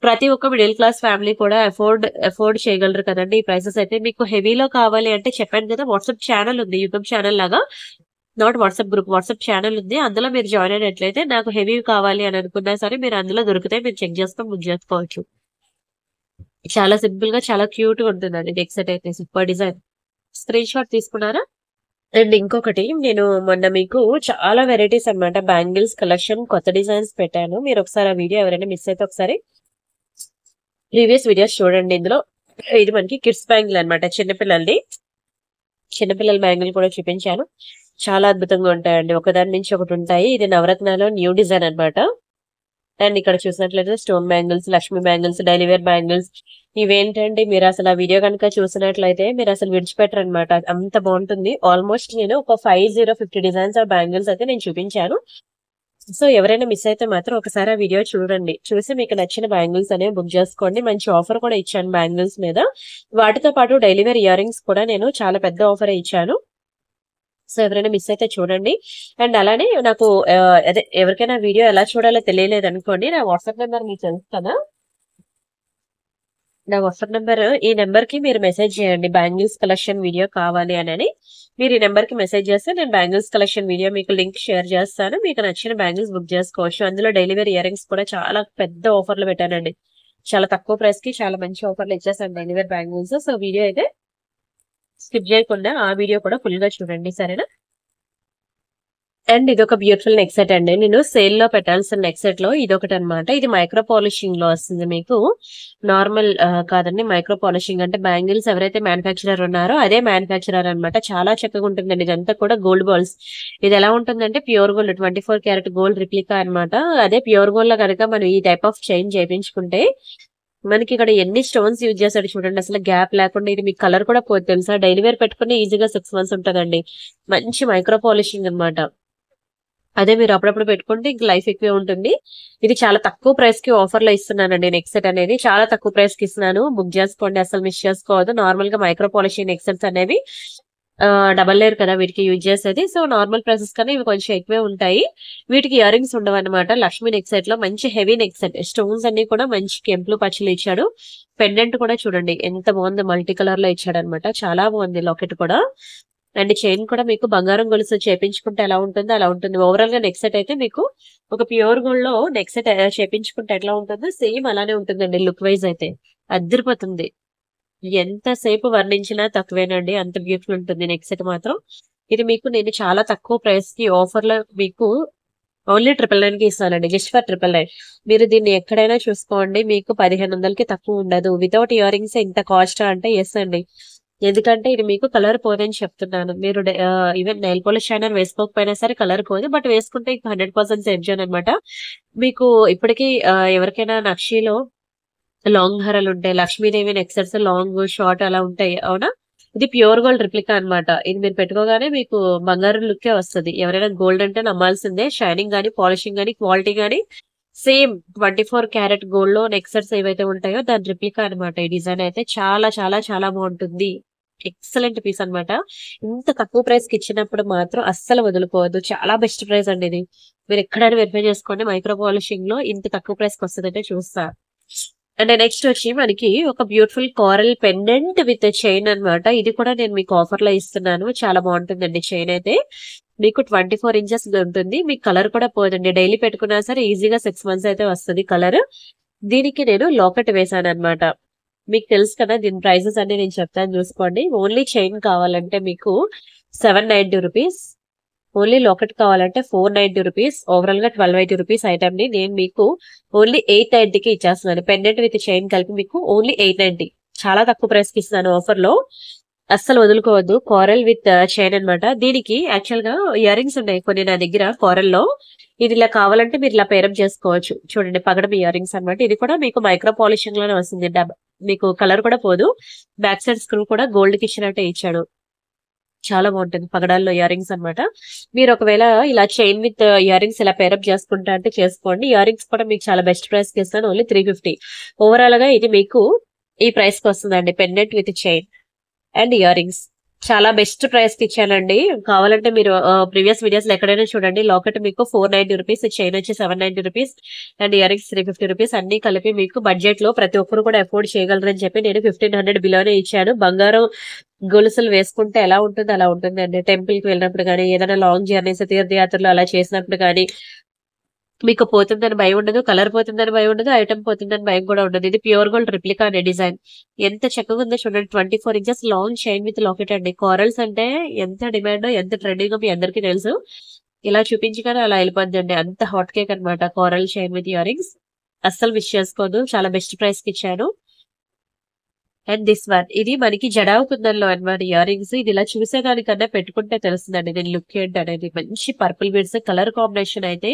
ప్రతి ఒక్క మిడిల్ క్లాస్ ఫ్యామిలీ కూడా అఫోర్డ్ చేయగలరు కదండి ఈ ప్రైసెస్ అయితే. మీకు హెవీలో కావాలి అంటే చెప్పాను కదా, వాట్సాప్ ఛానల్ ఉంది, యూట్యూబ్ ఛానల్ లాగా. Not WhatsApp group, WhatsApp channel ఉంది. అందులో మీరు జాయిన్ అయినట్లయితే నాకు హెవీ కావాలి అని అనుకున్నా సరే మీరు అందులో దొరికితే మీరు చెక్ చేసుకొని బుక్ చేసుకోవచ్చు. చాలా సింపుల్ గా చాలా క్యూట్ గా ఉంటుందండి నెక్ సెట్ అయితే. Super design. స్క్రీన్ షాట్ తీసుకున్నారా. అండ్ ఇంకొకటి, నేను మొన్న మీకు చాలా వెరైటీస్ అన్నమాట బ్యాంగిల్స్ కలెక్షన్ కొత్త డిజైన్స్ పెట్టాను. మీరు ఒకసారి ఆ వీడియో ఎవరైనా మిస్ అయితే ఒకసారి ప్రీవియస్ వీడియోస్ చూడండి. ఇందులో ఇది మనకి కిడ్స్ బ్యాంగిల్ అనమాట, చిన్నపిల్లలది. చిన్నపిల్లల బ్యాంగిల్ కూడా చూపించాను. చాలా అద్భుతంగా ఉంటాయండి. ఒకదాని నుంచి ఒకటి ఉంటాయి. ఇది నవరత్నాలో న్యూ డిజైన్ అన్నమాట. అండ్ ఇక్కడ చూసినట్లయితే stone bangles, Lakshmi bangles, daily wear bangles. ఇవేంటంటే మీరు అసలు ఆ వీడియో కనుక చూసినట్లయితే మీరు అసలు విడిచిపెట్టరు అనమాట, అంత బాగుంటుంది. ఆల్మోస్ట్ నేను ఒక 50 డిజైన్స్ ఆఫ్ బ్యాంగిల్స్ అయితే నేను చూపించాను. సో ఎవరైనా మిస్ అయితే మాత్రం ఒకసారి ఆ వీడియో చూడండి. చూసి మీకు నచ్చిన బ్యాంగిల్స్ అనేవి బుక్ చేసుకోండి. మంచి ఆఫర్ కూడా ఇచ్చాను బ్యాంగిల్స్ మీద. వాటితో పాటు డైలీ వేర్ ఇయర్ రింగ్స్ కూడా నేను చాలా పెద్ద ఆఫర్ ఇచ్చాను. సో ఎవరైనా మిస్ అయితే చూడండి. అండ్ అలానే నాకు అదే ఎవరికైనా వీడియో ఎలా చూడాలో తెలియలేదు అనుకోండి, నా వాట్సాప్ నెంబర్ మీకు తెలుసు కదా. నా వాట్సాప్ నెంబర్, ఈ నెంబర్ కి మీరు మెసేజ్ చేయండి బ్యాంగిల్స్ కలెక్షన్ వీడియో కావాలి అని. మీరు ఈ నెంబర్ కి మెసేజ్ చేస్తే నేను బ్యాంగిల్స్ కలెక్షన్ వీడియో మీకు లింక్ షేర్ చేస్తాను. మీకు నచ్చిన బ్యాంగిల్స్ బుక్ చేసుకోవచ్చు. అందులో డైలీ వేర్ ఇయర్ రింగ్స్ కూడా చాలా పెద్ద ఆఫర్లు పెట్టానండి. చాలా తక్కువ ప్రైస్ కి చాలా మంచి ఆఫర్లు ఇచ్చేసాను daily wear bangles. So video అయితే స్కిప్ చేయకుండా ఆ వీడియో కూడా ఫుల్ గా చూడండి, సరేనా. అండ్ ఇదొక బ్యూటిఫుల్ నెక్ సెట్ అండి. నేను సేల్ లో పెట్టాల్సిన నెక్ సెట్ లో ఇదొకటి అనమాట. ఇది మైక్రో పాలిషింగ్ లో వస్తుంది మీకు. నార్మల్ కాదండి, మైక్రో పాలిషింగ్ అంటే బ్యాంగిల్స్ ఎవరైతే మ్యానుఫ్యాక్చరర్ ఉన్నారో అదే మ్యానుఫ్యాక్చరర్ అనమాట. చాలా చక్కగా ఉంటుందండి. ఇదంతా కూడా గోల్డ్ బాల్స్. ఇది ఎలా ఉంటుందంటే pure gold 24 carat gold replica అనమాట. అదే ప్యూర్ గోల్డ్ లో కనుక మనం ఈ టైప్ ఆఫ్ చైన్ చేయించుకుంటే మనకి ఇక్కడ ఎన్ని స్టోన్స్ యూజ్ చేస్తాడు చూడండి. అసలు గ్యాప్ లేకుండా ఇది మీకు కలర్ కూడా పోదు తెలుసా. డైలీ వేర్ పెట్టుకుని ఈజీగా 6 months ఉంటుందండి. మంచి మైక్రో పాలిషింగ్ అనమాట. అదే మీరు అప్పుడప్పుడు పెట్టుకుంటే ఇంక లైఫ్ ఎక్కువే ఉంటుంది. ఇది చాలా తక్కువ ప్రైస్ కి ఆఫర్ లో ఇస్తున్నానండి. నెక్ సెట్ అనేది చాలా తక్కువ ప్రైస్ కి ఇస్తున్నాను. బుక్ చేసుకోండి, అసలు మిస్ చేసుకోవద్దు. నార్మల్ గా మైక్రో పాలిషింగ్ నెక్ సెట్స్ అనేవి డబల్ లేయర్ కదా వీటికి యూజ్ చేసేది. సో నార్మల్ ప్రైసెస్ కన్నా ఇవి కొంచెం ఎక్కువే ఉంటాయి. వీటికి ఇయర్ రింగ్స్ ఉండవు అనమాట. లక్ష్మీ నెక్ సెట్ లో మంచి హెవీ నెక్ సెట్. స్టోన్స్ అన్ని కూడా మంచి కెంపులు పచ్చలు ఇచ్చాడు. పెండెంట్ కూడా చూడండి ఎంత బాగుంది, మల్టీ కలర్ లో ఇచ్చాడు అనమాట. చాలా బాగుంది లాకెట్ కూడా. అండ్ చైన్ కూడా మీకు బంగారం గొలుసు చేపించుకుంటే ఎలా ఉంటుందో అలా ఉంటుంది. ఓవరాల్ గా నెక్ సెట్ అయితే మీకు ఒక ప్యూర్ గోల్డ్ లో నెక్ సెట్ చేపించుకుంటే ఎట్లా ఉంటుందో సేమ్ అలానే ఉంటుందండి. లుక్ వైజ్ అయితే అదిరిపోతుంది. ఎంతసేపు వర్ణించినా తక్కువేనండి. అంత బ్యూటిఫుల్ ఉంటుంది నెక్ సెట్ మాత్రం. ఇది మీకు నేను చాలా తక్కువ ప్రైస్ కి ఆఫర్ లో మీకు ఓన్లీ 999 కి ఇస్తానండి. Just for 999. మీరు దీన్ని ఎక్కడైనా చూసుకోండి, మీకు 1500కి తక్కువ ఉండదు. వితౌట్ ఇయర్ రింగ్స్ ఇంత కాస్ట్ అంటే ఎస్ అండి. ఎందుకంటే ఇది మీకు కలర్ పోదని చెప్తున్నాను. మీరు ఈవెన్ నెయిల్ పాలిష్ షైనర్ వేసుకోకపోయినా సరే కలర్ పోదు. బట్ వేసుకుంటే 100% సేఫ్ జోన్ అనమాట. మీకు ఇప్పటికీ ఎవరికైనా నక్షీలో లాంగ్ హారాలు ఉంటాయి. Lakshmidevi neck sets long short అలా ఉంటాయి అవునా. ఇది ప్యూర్ గోల్డ్ రిప్లికా అన్నమాట. ఇది మీరు పెట్టుకోగానే మీకు బంగారు లుక్కే వస్తుంది. ఎవరైనా గోల్డ్ అంటే నమ్మాల్సిందే. షైనింగ్ గానీ, పాలిషింగ్ గానీ, క్వాలిటీ గానీ సేమ్ 24 క్యారెట్ గోల్డ్ లో నెక్ సెట్స్ ఏవైతే ఉంటాయో దాని రిప్లికా అన్నమాట. ఈ డిజైన్ అయితే చాలా చాలా చాలా బాగుంటుంది. ఎక్సలెంట్ పీస్ అన్నమాట. ఇంత తక్కువ ప్రైస్ కి ఇచ్చినప్పుడు మాత్రం అస్సలు వదులుకోవద్దు. చాలా బెస్ట్ ప్రైస్ అండి ఇది. మీరు ఎక్కడైనా వెరిఫై చేసుకోండి. మైక్రో పాలిషింగ్ లో ఇంత తక్కువ ప్రైస్ కి వస్తుందంటే చూస్తా. అండ్ నెక్స్ట్ వచ్చి మనకి ఒక beautiful coral pendant with chain అన్నమాట. ఇది కూడా నేను మీకు ఆఫర్ లో ఇస్తున్నాను. చాలా బాగుంటుందండి. చైన్ అయితే మీకు 24 ఇంచెస్ ఉంటుంది. మీకు కలర్ కూడా పోదండి. డైలీ పెట్టుకున్నా సరే ఈజీగా 6 months అయితే వస్తుంది కలర్. దీనికి నేను లాకెట్ వేసాను అనమాట. మీకు తెలుసు కదా దీని ప్రైసెస్ అన్ని నేను చెప్తాను చూసుకోండి. ఓన్లీ చైన్ కావాలంటే మీకు 790 రూపీస్. ఓన్లీ లాకెట్ కావాలంటే 490 రూపీస్. ఓవరాల్ గా 1280 రూపీస్ ఐటమ్ ని నేను మీకు ఓన్లీ 890కి ఇచ్చేస్తున్నాను. పెండెంట్ విత్ చైన్ కలిపి మీకు ఓన్లీ 890. చాలా తక్కువ ప్రైస్ కి ఇస్తున్నాను ఆఫర్ లో. అస్సలు వదులుకోవద్దు. కోరల్ విత్ చైన్ అన్నమాట. దీనికి యాక్చువల్ గా ఇయర్ రింగ్స్ ఉన్నాయి కొన్ని నా దగ్గర కోరల్ లో. ఇది ఇలా కావాలంటే మీరు ఇలా పేరప్ చేసుకోవచ్చు. చూడండి పగడం ఇయర్ రింగ్స్ అనమాట. ఇది కూడా మీకు మైక్రో పాలిషింగ్ లోనే వస్తుంది. మీకు కలర్ కూడా పోదు. బ్యాక్ సైడ్ స్క్రూ కూడా గోల్డ్ కి ఇచ్చినట్టే ఇచ్చాడు. చాలా బాగుంటుంది పగడాల్లో ఇయర్ రింగ్స్ అనమాట. మీరు ఒకవేళ ఇలా చైన్ విత్ ఇయర్ రింగ్స్ ఇలా పేరప్ చేసుకుంటా అంటే చేసుకోండి. ఇయర్ రింగ్స్ కూడా మీకు చాలా బెస్ట్ ప్రైస్ కి ఇస్తాను. ఓన్లీ 350. ఓవరాల్ గా ఇది మీకు ఈ ప్రైస్ కి వస్తుందండి. Pendant with chain and ear rings చాలా బెస్ట్ ప్రైస్ కి ఇచ్చానండి. కావాలంటే మీరు ప్రీవియస్ వీడియోస్ లో ఎక్కడైనా చూడండి. లాకెట్ మీకు 490 రూపీస్, చైన్ వచ్చి 790 rupees and ear rings 350 rupees. అన్ని కలిపి మీకు బడ్జెట్ లో ప్రతి ఒక్కరు కూడా అఫోర్డ్ చేయగలరని చెప్పి నేను 1500 బిలోనే ఇచ్చాను. బంగారం గొలుసులు వేసుకుంటే ఎలా ఉంటుంది అలా ఉంటుంది అండి. టెంపుల్ కి వెళ్ళినప్పుడు కానీ, ఏదైనా లాంగ్ జర్నీస్ తీర్థయాత్రలు అలా చేసినప్పుడు కానీ మీకు పోతుందని భయం ఉండదు. కలర్ పోతుందని భయం ఉండదు. ఐటమ్ పోతుందని భయం కూడా ఉండదు. ఇది ప్యూర్ గోల్డ్ రిప్లికా అనే డిజైన్. ఎంత చక్కగా ఉందో చూడండి. 24 inches long chain with locket అండి. కారల్స్ అంటే ఎంత డిమాండ్, ఎంత ట్రెండింగ్ మీ అందరికీ తెలుసు. ఇలా చూపించగానే అలా వెళ్ళిపోద్దండి. అంత హాట్ కేక్ అనమాట. Karl chain with ear rings అస్సలు మిస్ చేసుకోదు. చాలా బెస్ట్ ప్రైస్ కి ఇచ్చాను. అండ్ దిస్ వన్ ఇది మనకి జడావు కుందన్లో అనమాట ఇయర్ రింగ్స్. ఇది ఇలా చూసేదానికన్నా పెట్టుకుంటే తెలుస్తుందండి దీని లుక్ ఏంటి అనేది. మంచి పర్పుల్ బీడ్స్ కలర్ కాంబినేషన్ అయితే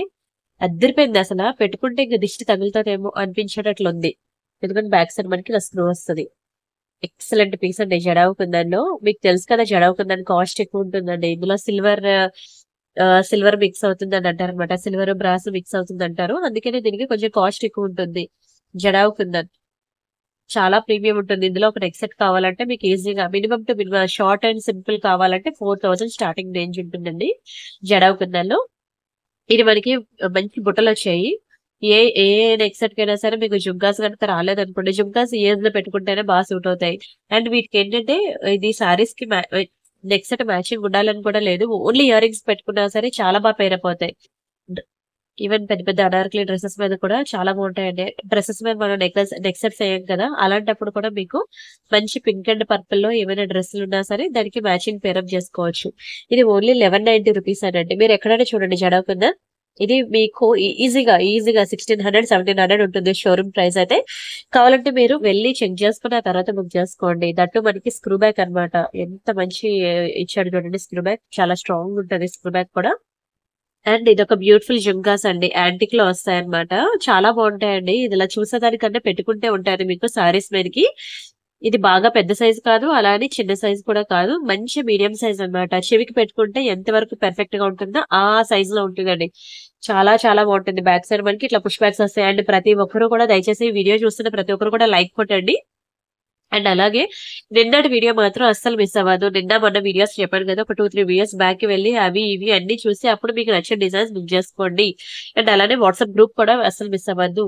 అద్దరిపోయింది. అసలు పెట్టుకుంటే ఇంక దిష్టి తగులుతుందేమో అనిపించేటట్లు ఉంది. ఎందుకంటే బ్యాక్ సైడ్ మనకి ఇలా స్క్రూ వస్తుంది. ఎక్సలెంట్ పీస్ అండి జడావు కుందన్లో. మీకు తెలుసు కదా జడావు కుందన్ కాస్ట్ ఎక్కువ ఉంటుందండి. ఇందులో సిల్వర్ మిక్స్ అవుతుంది అని అంటారు అనమాట. సిల్వర్ బ్రాస్ మిక్స్ అవుతుంది అంటారు. అందుకనే దీనికి కొంచెం కాస్ట్ ఎక్కువ ఉంటుంది. జడావు కుందన్ చాలా ప్రీమియం ఉంటుంది. ఇందులో ఒక నెక్ సెట్ కావాలంటే మీకు ఈజీగా minimum to minimum short and simple కావాలంటే 4000 స్టార్టింగ్ రేంజ్ ఉంటుందండి జడావు కుందన్లో. ఇది మనకి మంచి బుట్టలు వచ్చాయి. ఏ ఏ నెక్ సెట్ కైనా సరే మీకు జుమ్కాస్ కనుక రాలేదనుకోండి, జుమ్కాస్ ఇయర్స్ లో పెట్టుకుంటేనే బాగా సూట్ అవుతాయి. అండ్ వీటికి ఏంటంటే ఇది సారీస్ కి నెక్ సెట్ మ్యాచింగ్ ఉండాలని కూడా లేదు. ఓన్లీ ఇయర్ రింగ్స్ పెట్టుకున్నా సరే చాలా బాగా పేరప్ అవుతాయి. ఈవెన్ పెద్ద పెద్ద అనార్కలి డ్రెసెస్ మీద కూడా చాలా బాగుంటాయండి. డ్రెసెస్ మీద మనం నెక్ సెట్స్ వేయం కదా, అలాంటప్పుడు కూడా మీకు మంచి పింక్ అండ్ పర్పుల్ లో ఏమైనా డ్రెస్సులు ఉన్నా సరే దానికి మ్యాచింగ్ పేరప్ చేసుకోవచ్చు. ఇది ఓన్లీ 1190 రూపీస్ అనండి. మీరు ఎక్కడైనా చూడండి జడవకుందా, ఇది మీకు ఈజీగా 1600 1700 ఉంటుంది షోరూమ్ ప్రైస్ అయితే. కావాలంటే మీరు వెళ్ళి చెక్ చేసుకుని ఆ తర్వాత బుక్ చేసుకోండి. దట్టు మనకి స్క్రూ బ్యాక్ అన్నమాట. ఎంత మంచి ఇచ్చాడు చూడండి, స్క్రూ బ్యాక్ చాలా స్ట్రాంగ్ ఉంటుంది స్క్రూ బ్యాక్ కూడా. అండ్ ఇదొక బ్యూటిఫుల్ జుంకాస్ అండి. యాంటిక్ లో వస్తాయన్నమాట. చాలా బాగుంటాయండి. ఇది ఇలా చూసేదానికన్నా పెట్టుకుంటే ఉంటారు మీకు సారీస్ మీదకి. ఇది బాగా పెద్ద సైజ్ కాదు, అలా అని చిన్న సైజ్ కూడా కాదు. మంచి మీడియం సైజ్ అన్నమాట. చెవికి పెట్టుకుంటే ఎంత వరకు పెర్ఫెక్ట్ గా ఉంటుందో ఆ సైజ్ లో ఉంటుందండి. చాలా చాలా బాగుంటుంది. బ్యాక్ సైడ్ మనకి ఇట్లా పుష్ బ్యాక్స్ వస్తాయి. అండ్ ప్రతి ఒక్కరు కూడా దయచేసి ఈ వీడియో చూస్తున్న ప్రతి ఒక్కరు కూడా లైక్ కొట్టండి. అండ్ అలాగే నిన్నటి వీడియో మాత్రం అస్సలు మిస్ అవ్వదు. నిన్న మొన్న వీడియోస్ చెప్పాను కదా, ఒక 2-3 వీడియోస్ బ్యాక్ వెళ్ళి అవి ఇవి అన్ని చూసి అప్పుడు మీకు నచ్చిన డిజైన్స్ బుక్ చేసుకోండి. అండ్ అలానే వాట్సాప్ గ్రూప్ కూడా అస్సలు మిస్ అవ్వద్దు.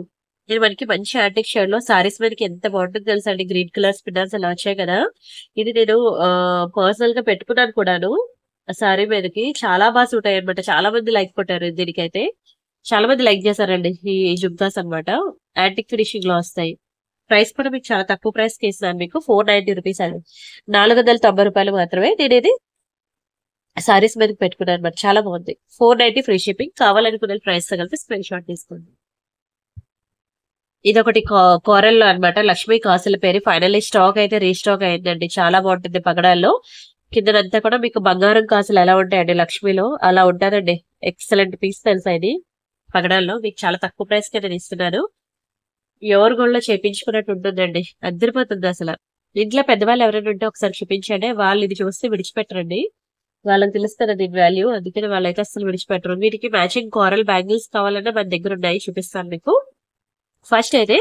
ఇది మనకి మంచి యాంటిక్ షేడ్ లో సారీస్ మీదకి ఎంత బాగుంటుంది తెలుసా అండి. గ్రీన్ కలర్ స్పిన్నర్స్ అలా వచ్చాయి కదా, ఇది నేను పర్సనల్ గా పెట్టుకున్నాను కూడాను. ఆ సారీ మీదకి చాలా బాగా సూట్ అయ్యాయి అనమాట. చాలా మంది లైక్ కొట్టారు దీనికైతే. చాలా మంది లైక్ చేశారండి ఈ జుమ్కాస్ అన్నమాట. యాంటిక్ ఫినిషింగ్ లో వస్తాయి. ప్రైస్ కూడా మీకు చాలా తక్కువ ప్రైస్ కి ఇస్తున్నాను. మీకు 490 రూపీస్ అండి. 490 రూపాయలు మాత్రమే. నేను ఇది సారీస్ మీదకి పెట్టుకున్నాను అనమాట. చాలా బాగుంది. 490 ఫ్రీ షిప్పింగ్. కావాలనుకునే ప్రైస్ తో కలిపి స్క్రీన్ షాట్ తీసుకోండి. ఇదొకటి కోరల్లో అన్నమాట. లక్ష్మీ కాసుల పేరు ఫైనల్లీ స్టాక్ అయితే రీస్టాక్ అయిందండి. చాలా బాగుంటుంది పగడాల్లో. కిందనంతా కూడా మీకు బంగారం కాసులు ఎలా ఉంటాయండి లక్ష్మీలో, అలా ఉంటారండి. ఎక్సలెంట్ పీస్ తెలుసా ఇది. పగడాల్లో మీకు చాలా తక్కువ ప్రైస్ కి నేను ఇస్తున్నాను. ఎవరు గోల్డ్ లో చేపించుకున్నట్టు ఉంటుందండి. అద్దరిపోతుంది అసలు. ఇంట్లో పెద్దవాళ్ళు ఎవరైనా ఉంటే ఒకసారి చూపించండి. వాళ్ళు ఇది చూస్తే విడిచిపెట్టరండి. వాళ్ళకి తెలుస్తుంది దీని వాల్యూ. అందుకని వాళ్ళైతే అసలు విడిచిపెట్టరు. వీటికి మ్యాచింగ్ కోరల్ బ్యాంగిల్స్ కావాలన్నా మన దగ్గర ఉన్నాయి, చూపిస్తాను మీకు. ఫస్ట్ అయితే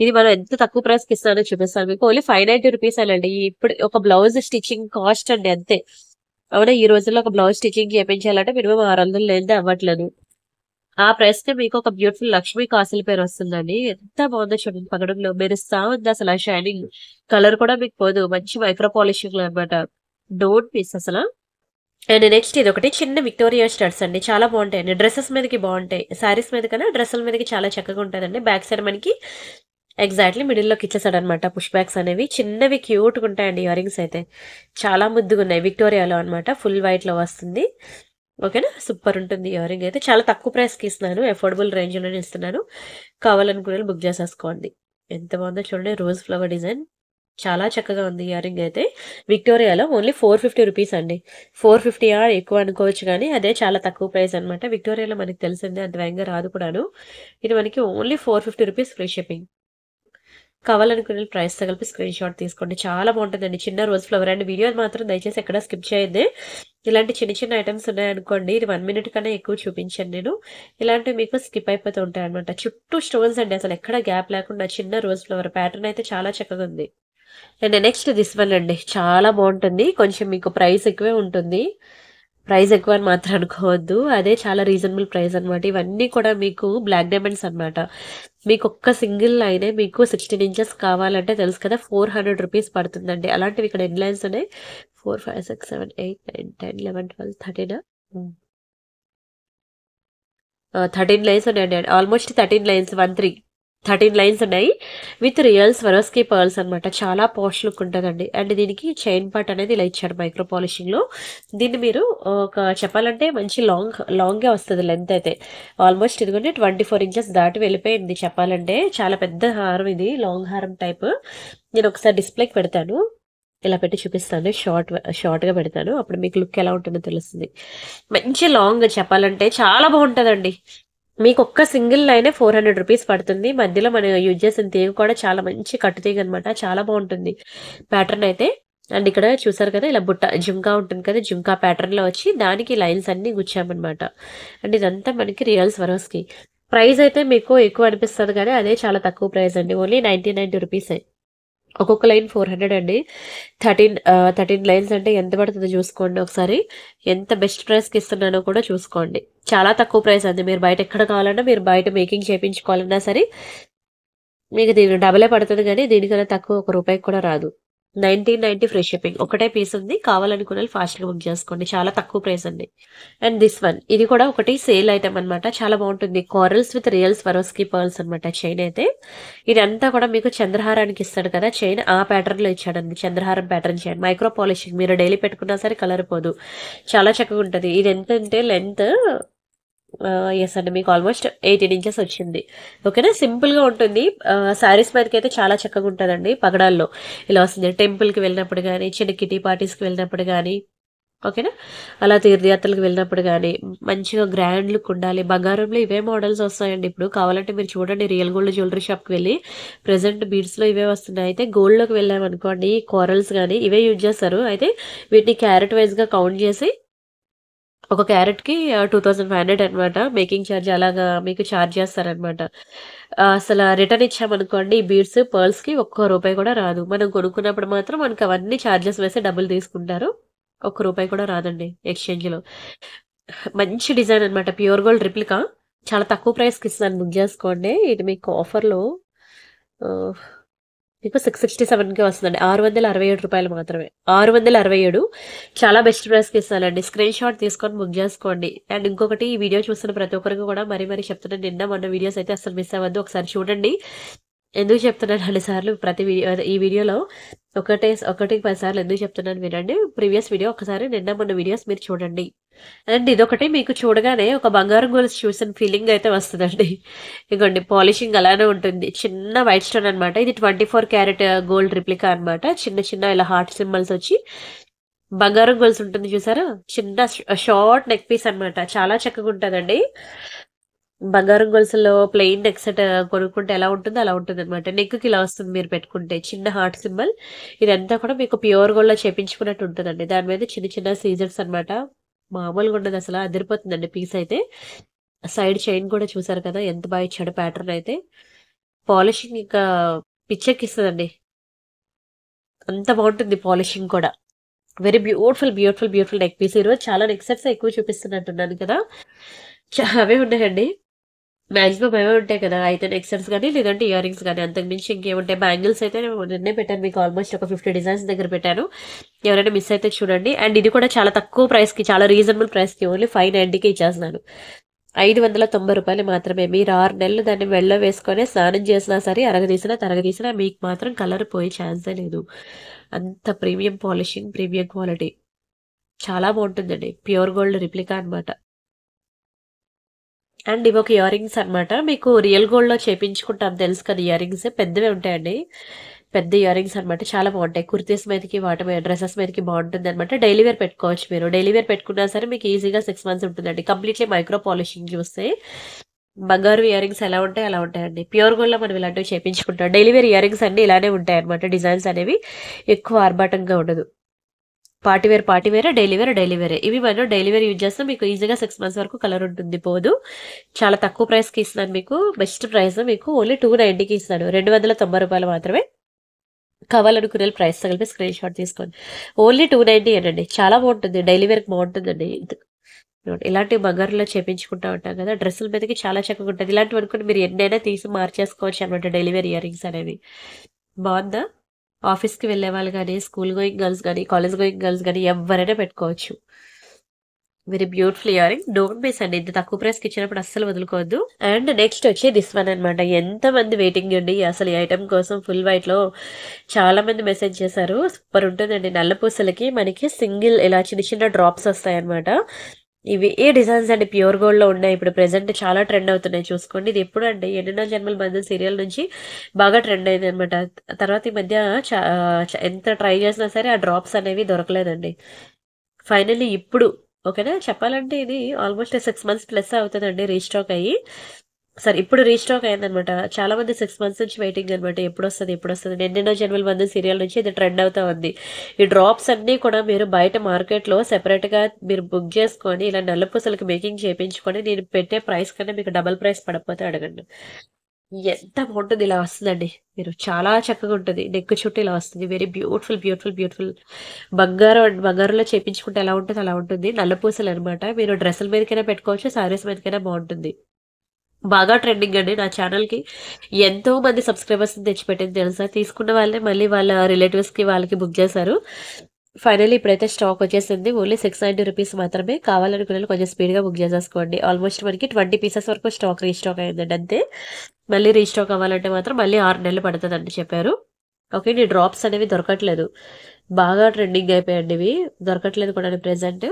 ఇది మనం ఎంత తక్కువ ప్రైస్ కి ఇస్తానో చూపిస్తాను మీకు. ఓన్లీ 590 రూపీస్ అనండి. ఇప్పుడు ఒక బ్లౌజ్ స్టిచ్చింగ్ కాస్ట్ అండి అంతే. అవునా, ఈ రోజుల్లో ఒక బ్లౌజ్ స్టిచ్చింగ్ చేయించాలంటే మినిమం 600 లేనిదే అవ్వట్లేదు. ఆ ప్రైస్ కి మీకు ఒక బ్యూటిఫుల్ లక్ష్మీ కాసుల పేరు వస్తుందండి. ఎంత బాగుందో చూడండి. పగడంలో మెరుస్తా ఉంది అసలు. ఆ షైనింగ్ కలర్ కూడా మీకు పోదు. మంచి మైక్రో పాలిషింగ్ లో అనమాట. డోంట్ పీస్ అసలు. అండ్ నెక్స్ట్ ఇది ఒకటి చిన్న విక్టోరియా స్టడ్స్ అండి. చాలా బాగుంటాయండి. డ్రెస్సెస్ మీదకి బాగుంటాయి. శారీస్ మీద కన్నా డ్రెస్సుల మీదకి చాలా చక్కగా ఉంటుందండి. బ్యాక్ సైడ్ మనకి ఎగ్జాక్ట్లీ మిడిల్ లోకి ఇచ్చేసాడు అనమాట పుష్ బ్యాక్స్ అనేవి. చిన్నవి క్యూట్ గా ఉంటాయండి. ఇయర్ రింగ్స్ అయితే చాలా ముద్దుగా ఉన్నాయి. విక్టోరియాలో అనమాట. ఫుల్ వైట్ లో వస్తుంది. ఓకేనా, సూపర్ ఉంటుంది. ఇయర్ రింగ్ అయితే చాలా తక్కువ ప్రైస్ కి ఇస్తున్నాను. అఫోర్డబుల్ రేంజ్ లోనే ఇస్తున్నాను. కావాలనుకునే బుక్ చేసేసుకోండి. ఎంత బాగుందో చూడండి. రోజ్ ఫ్లవర్ డిజైన్ చాలా చక్కగా ఉంది. ఇయర్ రింగ్ అయితే విక్టోరియాలో ఓన్లీ 450 రూపీస్ అండి. 450 ఎక్కువ అనుకోవచ్చు, కానీ అదే చాలా తక్కువ ప్రైస్ అనమాట. విక్టోరియాలో మనకి తెలిసిందే, అంత వేగంగా రాదు కూడాను. ఇది మనకి ఓన్లీ 450 రూపీస్ ఫ్రీ షిప్పింగ్. కావాలనుకునే ప్రైస్ తో కలిపి స్క్రీన్ షాట్ తీసుకోండి. చాలా బాగుంటుందండి. చిన్న రోజ్ ఫ్లవర్ అండ్ వీడియో మాత్రం దయచేసి ఎక్కడ స్కిప్ చేయొద్దు. ఇలాంటి చిన్న చిన్న ఐటమ్స్ ఉన్నాయనుకోండి, ఇది 1 మినిట్ కన్నా ఎక్కువ చూపించాను నేను. ఇలాంటివి మీకు స్కిప్ అయిపోతూ ఉంటాయి అనమాట. చుట్టూ స్టోన్స్ అండి, అసలు ఎక్కడ గ్యాప్ లేకుండా చిన్న రోజ్ ఫ్లవర్ ప్యాటర్న్ అయితే చాలా చక్కగా ఉంది. అండ్ నెక్స్ట్ దిస్ వన్ అండి. చాలా బాగుంటుంది. కొంచెం మీకు ప్రైస్ ఎక్కువే ఉంటుంది. ప్రైస్ ఎక్కువ అని మాత్రం అనుకోవద్దు, అదే చాలా రీజనబుల్ ప్రైస్ అనమాట. ఇవన్నీ కూడా మీకు బ్లాక్ డైమండ్స్ అనమాట. మీకు ఒక్క సింగిల్ లైనే మీకు 16 ఇంచెస్ కావాలంటే తెలుసు కదా 400 రూపీస్ పడుతుందండి. అలాంటివి ఇక్కడ ఎన్ని లైన్స్ ఉన్నాయి? 4, 5, 6, 7, 8, 9, 10, 11, 12, 13 13 లైన్స్ ఉన్నాయండి. ఆల్మోస్ట్ 13 లైన్స్ 13 లైన్స్ ఉన్నాయి. విత్ రియల్ స్వరోస్కీ పర్ల్స్ అనమాట. చాలా పాష్ లుక్ ఉంటుందండి. అండ్ దీనికి చైన్ పార్ట్ అనేది ఇలా ఇచ్చారు మైక్రో పాలిషింగ్ లో. దీన్ని మీరు ఒక చెప్పాలంటే మంచి లాంగ్గా వస్తుంది లెంత్ అయితే. ఆల్మోస్ట్ ఇదిగోండి 24 ఇంచెస్ దాటి వెళ్ళిపోయింది చెప్పాలంటే. చాలా పెద్ద హారం ఇది, లాంగ్ హారం టైప్. నేను ఒకసారి డిస్ప్లేకి పెడతాను, ఇలా పెట్టి చూపిస్తాను. షార్ట్ గా పెడతాను, అప్పుడు మీకు లుక్ ఎలా ఉంటుందో తెలుస్తుంది. మంచి లాంగ్ చెప్పాలంటే చాలా బాగుంటుందండి. మీకు ఒక్క సింగిల్ లైనే 400 రూపీస్ పడుతుంది. మధ్యలో మనం యూజ్ చేసిన తీగ కూడా చాలా మంచి కట్టు తీగ అనమాట. చాలా బాగుంటుంది ప్యాటర్న్ అయితే. అండ్ ఇక్కడ చూసారు కదా, ఇలా బుట్ట జుంకా ఉంటుంది కదా, జుంకా ప్యాటర్న్ లో వచ్చి దానికి లైన్స్ అన్ని గుచ్చామన్నమాట. అండ్ ఇదంతా మనకి రియల్ స్వరోస్కి. ప్రైస్ అయితే మీకు ఎక్కువ అనిపిస్తుంది, కానీ అదే చాలా తక్కువ ప్రైస్ అండి. Only 90 rupees. ఒక్కొక్క లైన్ 400 అండి. 13 లైన్స్ అంటే ఎంత పడుతుందో చూసుకోండి ఒకసారి. ఎంత బెస్ట్ ప్రైస్కి ఇస్తున్నానో కూడా చూసుకోండి. చాలా తక్కువ ప్రైస్ అండి. మీరు బయట ఎక్కడ కావాలన్నా, మీరు బయట మేకింగ్ చేయించుకోవాలన్నా సరే మీకు దీని డబలే పడుతుంది, కానీ దీనికన్నా తక్కువ 1 రూపాయికి కూడా రాదు. 1990 ఫ్రీ షిప్పింగ్. ఒకటే పీస్ ఉంది. కావాలనుకున్న వాళ్ళు ఫాస్ట్‌గా బుక్ చేసుకోండి. చాలా తక్కువ ప్రైస్ అండి. అండ్ దిస్ వన్ ఇది కూడా ఒకటి సేల్ ఐటెమ్ అన్నమాట. చాలా బాగుంటుంది. Corals with real Swarovski pearls అన్నమాట చైన్ అయితే. ఇదంతా కూడా మీకు చంద్రహారానికి ఇస్తాడు కదా చైన్, ఆ ప్యాటర్న్ లో ఇచ్చాడండి. చంద్రహారం ప్యాటర్న్ చైన్, మైక్రో పాలిషింగ్. మీరు డైలీ పెట్టుకున్నా సరే కలర్ పోదు. చాలా చక్కగా ఉంటది. ఇది ఎంత అంటే లెంత్ యెస్ అండి. మీకు ఆల్మోస్ట్ 18 ఇంచెస్ వచ్చింది. ఓకేనా. సింపుల్‌గా ఉంటుంది. శారీస్ మీదకైతే చాలా చక్కగా ఉంటదండి. పగడాల్లో ఇలా వస్తుంది. టెంపుల్‌కి వెళ్ళినప్పుడు గానీ, చిన్న కిటీ పార్టీస్‌కి వెళ్ళినప్పుడు గానీ, ఓకేనా. అలా తీర్థయాత్రలకు వెళ్ళినప్పుడు గానీ, మంచిగా గ్రాండ్ లుక్ ఉండాలి. బంగారంలో ఇవే మోడల్స్ వస్తాయండి ఇప్పుడు. కావాలంటే మీరు చూడండి రియల్ గోల్డ్ జ్యువెలరీ షాప్‌కి వెళ్ళి ప్రెజెంట్ బీడ్స్‌లో ఇవే వస్తున్నాయి. అయితే గోల్డ్‌లోకి వెళ్ళామనుకోండి కోరల్స్ గానీ ఇవే యూజ్ చేస్తారు. అయితే వీటిని క్యారెట్ వైస్‌గా కౌంట్ చేసి ఒక క్యారెట్‌కి 2500 అనమాట. మేకింగ్ చార్జ్ అలాగా మీకు చార్జ్ చేస్తారనమాట. అసల రిటర్న్ ఇచ్చామనుకోండి ఈ బీడ్స్, పర్ల్స్‌కి ఒక్క రూపాయి కూడా రాదు. మనం కొనుక్కున్నప్పుడు మాత్రం మనకు అవన్నీ చార్జెస్ వేసి డబ్బులు తీసుకుంటారు. ఒక్క రూపాయి కూడా రాదండి ఎక్స్‌చేంజ్‌లో. మంచి డిజైన్ అనమాట. Pure gold replica. చాలా తక్కువ ప్రైస్‌కి ఇస్తున్నాను బుక్ చేసుకోండి. ఇది మీకు ఆఫర్‌లో ఆహ్ మీకు 667కే వస్తుందండి. రూ. 667 మాత్రమే. 667 చాలా బెస్ట్ ప్రైస్‌కి ఇస్తానండి. స్క్రీన్ షాట్ తీసుకొని బుక్ జేసుకోండి. అండ్ ఇంకొకటి ఈ వీడియో చూస్తున్న ప్రతి ఒక్కరికి కూడా మరీ మరీ చెప్తున్నాను. నిన్న మొన్న వీడియోస్ అయితే అస్సలు మిస్ అవ్వద్దు. ఒకసారి చూడండి. ఎందుకు చెప్తున్నాను అన్ని సార్లు ప్రతి వీడియో అదే ఈ వీడియోలో ఒకటికి 10 సార్లు ఎందుకు చెప్తున్నాను వినండి. ప్రీవియస్ వీడియో ఒకసారి నిన్న మొన్న వీడియోస్ మీరు చూడండి. అండ్ ఇదొకటి మీకు చూడగానే ఒక బంగారం గొలుసు చూసిన ఫీలింగ్ అయితే వస్తదండి. ఇగోండి పాలిషింగ్ అలానే ఉంటుంది. చిన్న వైట్ స్టోన్ అనమాట. ఇది 24 క్యారెట్ గోల్డ్ రిప్లికా అనమాట. చిన్న చిన్న ఇలా హార్ట్ సింబల్స్ వచ్చి బంగారం గొలుసు ఉంటుంది చూసారా? చిన్న షార్ట్ నెక్ పీస్ అనమాట. చాలా చక్కగా ఉంటదండి. బంగారం గొలుసులో ప్లెయిన్ నెక్ సెట్ కొనుక్కుంటే ఎలా ఉంటుందో అలా ఉంటుందనమాట. నెక్‌కి ఇలా వస్తుంది మీరు పెట్టుకుంటే. చిన్న హార్ట్ సింబల్. ఇదంతా కూడా మీకు ప్యూర్ గోల్డ్‌లో చేపించుకున్నట్టు ఉంటదండి. దాని మీద చిన్న చిన్న సీజర్స్ అనమాట. మామూలుగా ఉండదసల. అదిరిపోతుందండి పీస్ అయితే. సైడ్ చైన్ కూడా చూసారు కదా! ఎంత బాగా ఇచ్చాడో ప్యాటర్న్ అయితే. పాలిషింగ్ ఇంకా పిచ్చెక్కిస్తదండి. అంత బావుంటుంది పాలిషింగ్ కూడా. Very beautiful, beautiful, beautiful neck piece. ఈరోజు చాలా నెక్ సెట్స్ ఎక్కువ చూపిస్తున్నట్టున్నాను కదా! అవే ఉన్నాయండి. మాక్సిమం అవే ఉంటాయి కదా! అయితే నెక్ సెట్స్ గాని, లేదంటే ఇయర్ రింగ్స్ గాని అంతకు మించి ఇంకేముంటాయి. బ్యాంగిల్స్ అయితే నేను నిన్నే పెట్టాను మీకు ఆల్మోస్ట్ ఒక 50 డిజైన్స్ దగ్గర పెట్టాను. ఎవరైనా మిస్ అయితే చూడండి. అండ్ ఇది కూడా చాలా తక్కువ ప్రైస్‌కి, చాలా రీజనబుల్ ప్రైస్‌కి ఓన్లీ 590కే ఇచ్చేస్తున్నాను. రూ. 590 మాత్రమే. మీరు 6 నెలలు దాన్ని మెడలో వేసుకొని స్నానం చేసినా సరే, అరగదీసినా, తరగదీసినా మీకు మాత్రం కలర్ పోయే ఛాన్సే లేదు. అంత ప్రీమియం పాలిషింగ్, ప్రీమియం క్వాలిటీ. చాలా బావుంటుందండి. ప్యూర్ గోల్డ్ రిప్లికా అనమాట. అండ్ ఇవొక ఇయర్ రింగ్స్ అనమాట. మీకు రియల్ గోల్డ్‌లో చేపించుకుంటాం తెలుసు కదా! ఇయర్ రింగ్స్ పెద్దవే ఉంటాయండి. పెద్ద ఇయర్ రింగ్స్ అనమాట. చాలా బావుంటాయి. కుర్తీస్ మీదకి, వాటి మీద డ్రెసెస్ మీదకి బావుంటుందనమాట. డైలీ వేర్ పెట్టుకోవచ్చు మీరు. డైలీ వేర్ పెట్టుకున్నా సరే మీకు ఈజీగా 6 మంత్స్ ఉంటుందండి. కంప్లీట్‌లీ మైక్రో పాలిషింగ్ చూస్తే. బంగారు ఇయర్ రింగ్స్ ఎలా ఉంటాయో అలా ఉంటాయండి. ప్యూర్ గోల్డ్‌లో మనం ఇలాంటివి చేపించుకుంటాం. డైలీ వేర్ ఇయర్ రింగ్స్ అన్నీ ఇలానే ఉంటాయన్నమాట. డిజైన్స్ అనేవి ఎక్కువ ఆర్భాటంగా ఉండదు. పార్టీ వేరే, డైలీ వేర్, డైలీ వేరే. ఇవి మనం డైలీ వేర్ యూజ్ చేస్తే మీకు ఈజీగా 6 మంత్స్ వరకు కలర్ ఉంటుంది పోదు. చాలా తక్కువ ప్రైస్‌కి ఇస్తున్నాను మీకు. బెస్ట్ ప్రైస్ మీకు ఓన్లీ 290కి ఇస్తున్నాను. రూ. 290 మాత్రమే. కావాలనుకునే ప్రైస్‌తో కలిపి స్క్రీన్ షాట్ తీసుకోండి. ఓన్లీ 290 ఏనండి. చాలా బావుంటుంది. డైలీ వేర్‌కి బావుంటుందండి. ఇలాంటి బంగారంలో చేపించుకుంటా ఉంటాం కదా! డ్రెస్సుల మీదకి చాలా చక్కగా ఉంటది. ఇలాంటివి అనుకోండి మీరు ఎన్నైనా తీసి మార్చేసుకోవచ్చు అనమాట డైలీ వేర్ ఇయర్ రింగ్స్ అనేవి. బావుందా? ఆఫీస్‌కి వెళ్ళేవాళ్ళు గాని, స్కూల్ గోయింగ్ గర్ల్స్ గాని, కాలేజ్ గోయింగ్ గర్ల్స్ గాని ఎవ్వరైనా పెట్టుకోవచ్చు. Very beautiful ear ring. Don't miss అండి. ఇంత తక్కువ ప్రైస్‌కి ఇచ్చినప్పుడు అస్సలు వదులుకోవద్దు. అండ్ నెక్స్ట్ వచ్చి దిస్ వన్ అనమాట. ఎంతమంది వెయిటింగ్ అండి అసలు ఈ ఐటెమ్ కోసం. ఫుల్ వైట్‌లో చాలా మంది మెసేజ్ చేశారు. సూపర్ ఉంటుందండి. నల్ల పూసలకి మనకి సింగిల్ ఇలా చిన్న చిన్న డ్రాప్స్ వస్తాయన్నమాట. ఇవి ఏ డిజైన్స్ అండి ప్యూర్ గోల్డ్‌లో ఉన్నాయి. ఇప్పుడు ప్రెజెంట్ చాలా ట్రెండ్ అవుతున్నాయి చూసుకోండి. ఇది ఎప్పుడండి 'ఎన్నెన్నో జన్మల బంధం' సీరియల్ నుంచి బాగా ట్రెండ్ అయిందనమాట. తర్వాత ఈ మధ్య ఎంత ట్రై చేసినా సరే ఆ డ్రాప్స్ అనేవి దొరకలేదండి. ఫైనల్లీ ఇప్పుడు ఓకేనా. చెప్పాలంటే ఇది ఆల్మోస్ట్ 6 మంత్స్ ప్లస్ అవుతదండి రీస్టాక్ అయ్యి. సరే ఇప్పుడు రీస్టాక్ అయిందనమాట. చాలా మంది 6 మంత్స్ నుంచి వెయిటింగ్ అనమాట. ఎప్పుడొస్తది? ఎప్పుడొస్తది? 'ఎన్నెన్నో జన్మల బంధం' సీరియల్ నుంచి ఇది ట్రెండ్ అవుతా ఉంది. ఈ డ్రాప్స్ అన్నీ కూడా మీరు బయట మార్కెట్‌లో సెపరేట్‌గా మీరు బుక్ చేసుకొని ఇలా నల్లపూసలకి మేకింగ్ చేపించుకొని నేను పెట్టే ప్రైస్ కన్నా మీకు డబుల్ ప్రైస్ పడకపోతే అడగండి. ఎంత బావుంటది ఇలా వస్తదండి. మీరు చాలా చక్కగా ఉంటది. నెక్ చుట్టూ ఇలా వస్తుంది. Very beautiful, beautiful, beautiful. బంగారంలో చేపించుకుంటే ఎలా ఉంటదో అలా ఉంటుంది. నల్ల పూసలనమాట. మీరు డ్రెస్సుల మీదకైనా పెట్టుకోవచ్చు. శారీస్ మీదకైనా బావుంటుంది. బాగా ట్రెండింగ్ అండి నా ఛానల్‌కి. ఎంతో మంది సబ్‌స్క్రైబర్స్‌ని తెచ్చిపెట్టింది తెలుసా? తీసుకున్న వాళ్ళే మళ్ళీ వాళ్ళ రిలేటివ్స్‌కి వాళ్ళకి బుక్ చేశారు. ఫైనల్లీ ఇప్పుడైతే స్టాక్ వచ్చేసింది. ఓన్లీ రూ. 690 మాత్రమే. కావాలనుకున్నోళ్ళు కొంచెం స్పీడ్‌గా బుక్ చేసేసుకోండి. ఆల్మోస్ట్ మనకి 20 పీసెస్ వరకు స్టాక్ రీస్టాక్ అయిందండి అంతే. మళ్ళీ రీస్టాక్ అవ్వాలంటే మాత్రం మళ్ళీ 6 నెలలు పడతదని చెప్పారు. ఓకే. ఈ డ్రాప్స్ అనేవి దొరకట్లేదు. బాగా ట్రెండింగ్ అయిపోయాయండి ఇవి. దొరకట్లేదు కూడాను ప్రెజెంట్.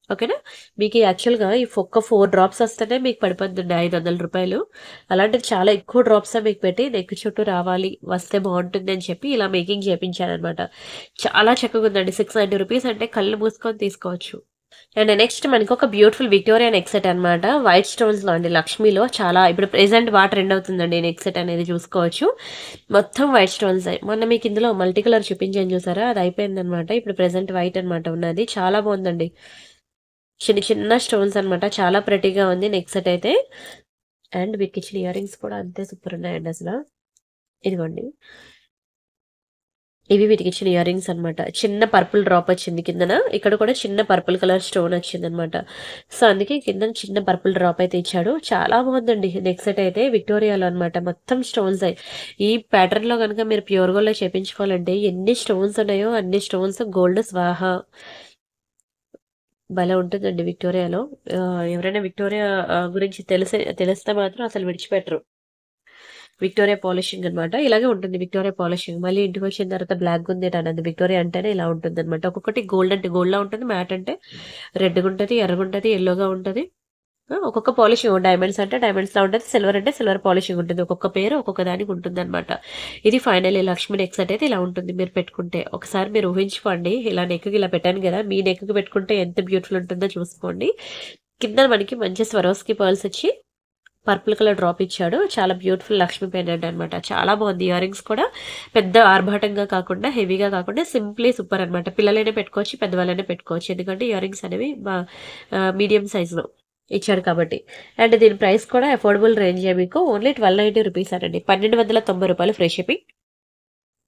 ఓకేనా? మీకు యాక్చువల్‌గా ఈ ఒక్క 4 డ్రాప్స్ వస్తేనే మీకు పడిపోద్దండి రూ. 500. అలాంటిది చాలా ఎక్కువ డ్రాప్సే మీకు పెట్టి నెక్ చుట్టూ రావాలి, వస్తే బావుంటుంది అని చెప్పి ఇలా మేకింగ్ చేపించాననమాట. చాలా చక్కగుందండి. రూ. 690 అంటే కళ్ళు మూసుకొని తీసుకోవచ్చు. అండ్ నెక్స్ట్ మనకొక బ్యూటిఫుల్ విక్టోరియా నెక్ సెట్ అనమాట. వైట్ స్టోన్స్‌లో అండి. లక్ష్మీలో చాలా ఇప్పుడు ప్రెజెంట్ ట్రెండ్ అవుతుందండి ఈ నెక్ సెట్ అనేది చూసుకోవచ్చు. మొత్తం వైట్ స్టోన్సే. మొన్న మీకు ఇందులో మల్టీ కలర్ చూపించాను చూసారా? అది అయిపోయిందనమాట. ఇప్పుడు ప్రెజెంట్ వైట్ అనమాట ఉన్నది. చాలా బావుందండి. చిన్న చిన్న స్టోన్స్ అనమాట. చాలా ప్రెటీగా ఉంది నెక్ సెట్ అయితే. అండ్ వీటికిచ్చిన ఇయర్ రింగ్స్ కూడా అంతే సూపర్ ఉన్నాయండి అసల. ఇదిగోండి. ఇవి వీటికిచ్చిన ఇయర్ రింగ్స్ అనమాట. చిన్న పర్పుల్ డ్రాప్ వచ్చింది కిందన. ఇక్కడ కూడా చిన్న పర్పుల్ కలర్ స్టోన్ వచ్చిందనమాట. సో, అందుకే కిందన చిన్న పర్పుల్ డ్రాప్ అయితే ఇచ్చాడు. చాలా బాగుందండి నెక్ సెట్ అయితే విక్టోరియాలో అనమాట. మొత్తం స్టోన్సే. ఈ ప్యాటర్న్‌లో గనుక మీరు ప్యూర్ గోల్డ్‌లో చేపించుకోవాలంటే ఎన్ని స్టోన్స్ ఉన్నాయో అన్ని స్టోన్స్ గోల్డ్ స్వాహా. భలే ఉంటుందండి విక్టోరియాలో. ఎవరైనా విక్టోరియా గురించి తెలిస్తే మాత్రం అసలు విడిచిపెట్టరు. విక్టోరియా పాలిషింగ్ అనమాట. ఇలాగే ఉంటుంది విక్టోరియా పాలిషింగ్. మళ్ళీ ఇంటికొచ్చిన తర్వాత బ్లాక్‌గుందేటన్నది విక్టోరియా అంటేనే ఇలా ఉంటుందనమాట. ఒక్కొక్కటి గోల్డ్ అంటే గోల్డ్‌లా ఉంటుంది. మ్యాట్ అంటే రెడ్‌గుంటది, ఎర్రగుంటది, యెల్లోగా ఉంటది. ఒక్కొక్క పాలిషింగ్ డైమండ్స్ అంటే డైమండ్స్‌లా ఉంటది. సిల్వర్ అంటే సిల్వర్ పాలిషింగ్ ఉంటుంది. ఒక్కొక్క పేరు ఒక్కొక్క దానికి ఉంటుందనమాట. ఇది ఫైనల్లీ లక్ష్మి నెక్స్ అయితే ఇలా ఉంటుంది మీరు పెట్టుకుంటే. ఒకసారి మీరు ఊహించుకోండి. ఇలా నెక్‌కి ఇలా పెట్టాను గదా! మీ నెక్‌కి పెట్టుకుంటే ఎంత బ్యూటిఫుల్ ఉంటుందో చూసుకోండి. కింద మనకి మంచి స్వరోస్‌కి పర్ల్స్ ఇచ్చి పర్పుల్ కలర్ డ్రాప్ ఇచ్చాడు. చాలా బ్యూటిఫుల్ లక్ష్మీ పెండెంట్ అనమాట. చాలా బాగుంది. ఇయర్ రింగ్స్ కూడా పెద్ద ఆర్భాటంగా కాకుండా, హెవీగా కాకుండా సింప్లీ సూపర్ అనమాట. పిల్లలైనా పెట్టుకోవచ్చు, పెద్దవాళ్ళైనా పెట్టుకోవచ్చు. ఎందుకంటే ఇయర్ రింగ్స్ అనేవి మీడియం సైజ్‌లో ఇచ్చాడు కాబట్టి. అండ్ దీని ప్రైస్ కూడా అఫోర్డబుల్ రేంజే మీకు. ఓన్లీ రూ. 1290 అండి. రూ. 1290 ఫ్రీ షిప్పింగ్.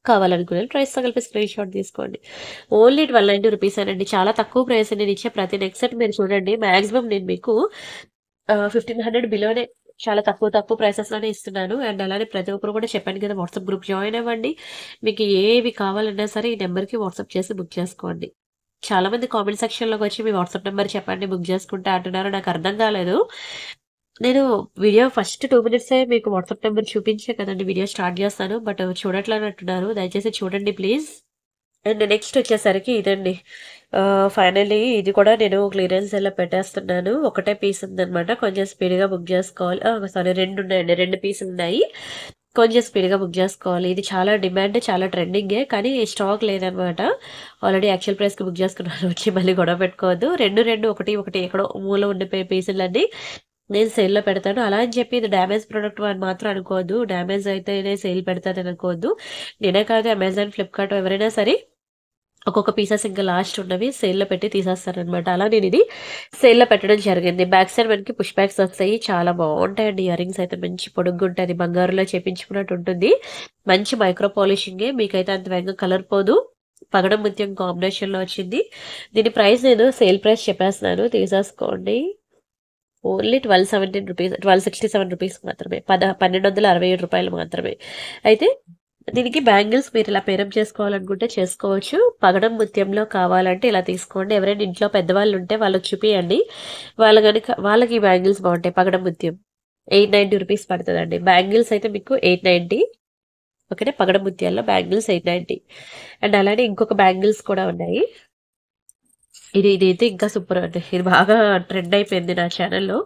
కావాలనుకునే ప్రైస్‌తో కలిపి స్క్రీన్‌షాట్ తీసుకోండి. ఓన్లీ రూ. 1290 అండి. చాలా తక్కువ ప్రైస్ నేను ఇచ్చే ప్రతి నెక్ సెట్ మీరు చూడండి. మాక్సిమం నేను మీకు 1500 బిలోనే చాలా తక్కువ తక్కువ ప్రైసెస్‌లోనే ఇస్తున్నాను. అండ్ అలానే ప్రతి ఒక్కరు కూడా చెప్పాను కదా! వాట్సాప్ గ్రూప్ జాయిన్ అవ్వండి. మీకు ఏవి కావాలన్నా సరే ఈ నంబర్‌కి వాట్సాప్ చేసి బుక్ చేసుకోండి. చాలామంది కామెంట్ సెక్షన్‌లోకొచ్చి మీ వాట్సాప్ నంబర్ చెప్పండి బుక్ చేసుకుంటా అంటున్నారు. నాకు అర్థం కాలేదు. నేను వీడియో ఫస్ట్ 2 మినిట్సే మీకు వాట్సాప్ నంబర్ చూపించే కదండీ వీడియో స్టార్ట్ చేస్తాను. బట్ చూడట్లేనంటున్నారు. దయచేసి చూడండి ప్లీజ్. అండ్ నెక్స్ట్ వచ్చేసరికి ఇదండి. ఫైనల్లీ ఇది కూడా నేను క్లియరెన్స్ సేల్‌లో పెట్టేస్తున్నాను. ఒకటే పీస్ ఉందనమాట. కొంచెం స్పీడ్‌గా బుక్ జేసుకోవాలి. సారీ 2 ఉన్నాయండి. 2 పీసులున్నాయి. కొంచెం స్పీడ్‌గా బుక్ జేసుకోవాలి. ఇది చాలా డిమాండ్, చాలా ట్రెండింగే. కానీ స్టాక్ లేదనమాట. ఆల్రెడీ యాక్చువల్ ప్రైస్‌కి బుక్ జేసుకున్నాను. వచ్చి మళ్ళీ గొడవ పెట్టుకోవద్దు. 2, 2 ఒకటి, ఒకటి ఎక్కడో మూల ఉండిపోయే పీసులన్నీ నేను సేల్‌లో పెడతాను. అలా అని చెప్పి ఇది డ్యామేజ్ ప్రొడక్ట్ అని మాత్రం అనుకోవద్దు. డ్యామేజ్ అయితేనే సేల్ పెడతానని అనుకోవద్దు. నేనే కాదు అమెజాన్, ఫ్లిప్‌కార్ట్ ఎవరైనా సరే ఒక్కొక్క పీసెస్ ఇంకా లాస్ట్ ఉన్నవి సేల్‌లో పెట్టి తీసేస్తారనమాట. అలా నేనిది సేల్‌లో పెట్టడం జరిగింది. బ్యాక్ సైడ్ మనకి పుష్ బ్యాక్స్ వస్తాయి. చాలా బావుంటాయండి ఇయర్ రింగ్స్ అయితే మంచి పొడుగ్గుంటది. బంగారంలో చేపించుకున్నట్టు ఉంటుంది. మంచి మైక్రో పాలిషింగే. మీకైతే అంత వేగంగా కలర్ పోదు. పగడం ముత్యం కాంబినేషన్‌లో వచ్చింది. దీని ప్రైస్ నేను సేల్ ప్రైస్ చెప్పేస్తున్నాను తీసేసుకోండి. ఓన్లీ రూ. 1267 మాత్రమే. రూ. 1267 మాత్రమే. అయితే దీనికి బ్యాంగిల్స్ మీరిలా పేరప్ చేసుకోవాలనుకుంటే చేసుకోవచ్చు. పగడం ముత్యంలో కావాలంటే ఇలా తీసుకోండి. ఎవరైనా ఇంట్లో పెద్దవాళ్ళుంటే వాళ్ళకి చూపియండి. వాళ్ళకి ఈ బ్యాంగిల్స్ బావుంటాయి. పగడం ముత్యం. రూ. 890 పడతదండి. బ్యాంగిల్స్ అయితే మీకు 890. ఓకేనా. పగడం ముత్యాల్లో బ్యాంగిల్స్ 890. అండ్ అలానే ఇంకొక బ్యాంగిల్స్ కూడా ఉన్నాయి. ఇదైతే ఇంకా సూపర్ అండి. ఇది బాగా ట్రెండ్ అయిపోయింది నా ఛానెల్‌లో.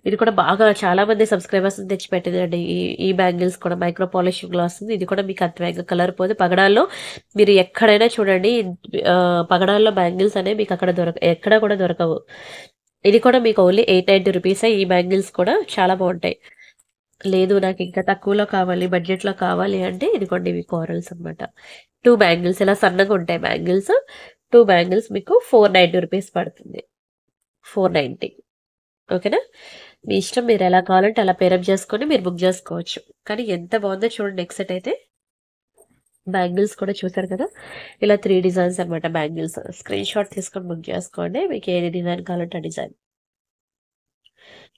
ఇది కూడా బాగా చాలా మంది సబ్స్క్రైబర్స్‌ని తెచ్చిపెట్టిందండి. ఈ ఈ బ్యాంగిల్స్ కూడా మైక్రో పాలిషింగ్‌లో వస్తుంది. ఇది కూడా మీకు అంత వేగంగా కలర్ పోదు. పగడాల్లో మీరు ఎక్కడైనా చూడండి పగడాల్లో బ్యాంగిల్స్ అనేవి మీకు అక్కడ ఎక్కడ కూడా దొరకవు. ఇది కూడా మీకు ఓన్లీ రూ. 890 ఈ బ్యాంగిల్స్ కూడా చాలా బావుంటాయి. లేదు నాకు ఇంకా తక్కువలో కావాలి, బడ్జెట్‌లో కావాలి అంటే ఇదిగోండి ఇవి కోరల్స్ అనమాట. 2 బ్యాంగిల్స్ ఇలా సన్నగా ఉంటాయి బ్యాంగిల్స్. 2 బ్యాంగిల్స్ మీకు రూ. 490 పడుతుంది. 490. ఓకేనా? మీ ఇష్టం మీరు ఎలా కావాలంటే అలా పేరప్ చేసుకొని మీరు బుక్ చేసుకోవచ్చు. కానీ ఎంత బాగుందో చూడండి నెక్ సెట్ అయితే. బ్యాంగిల్స్ కూడా చూసారు కదా! ఇలా 3 డిజైన్స్ అనమాట బ్యాంగిల్స్. స్క్రీన్‌షాట్ తీసుకొని బుక్ చేసుకోండి. మీకు ఏ డిజైన్ కావాలంటే ఆ డిజైన్.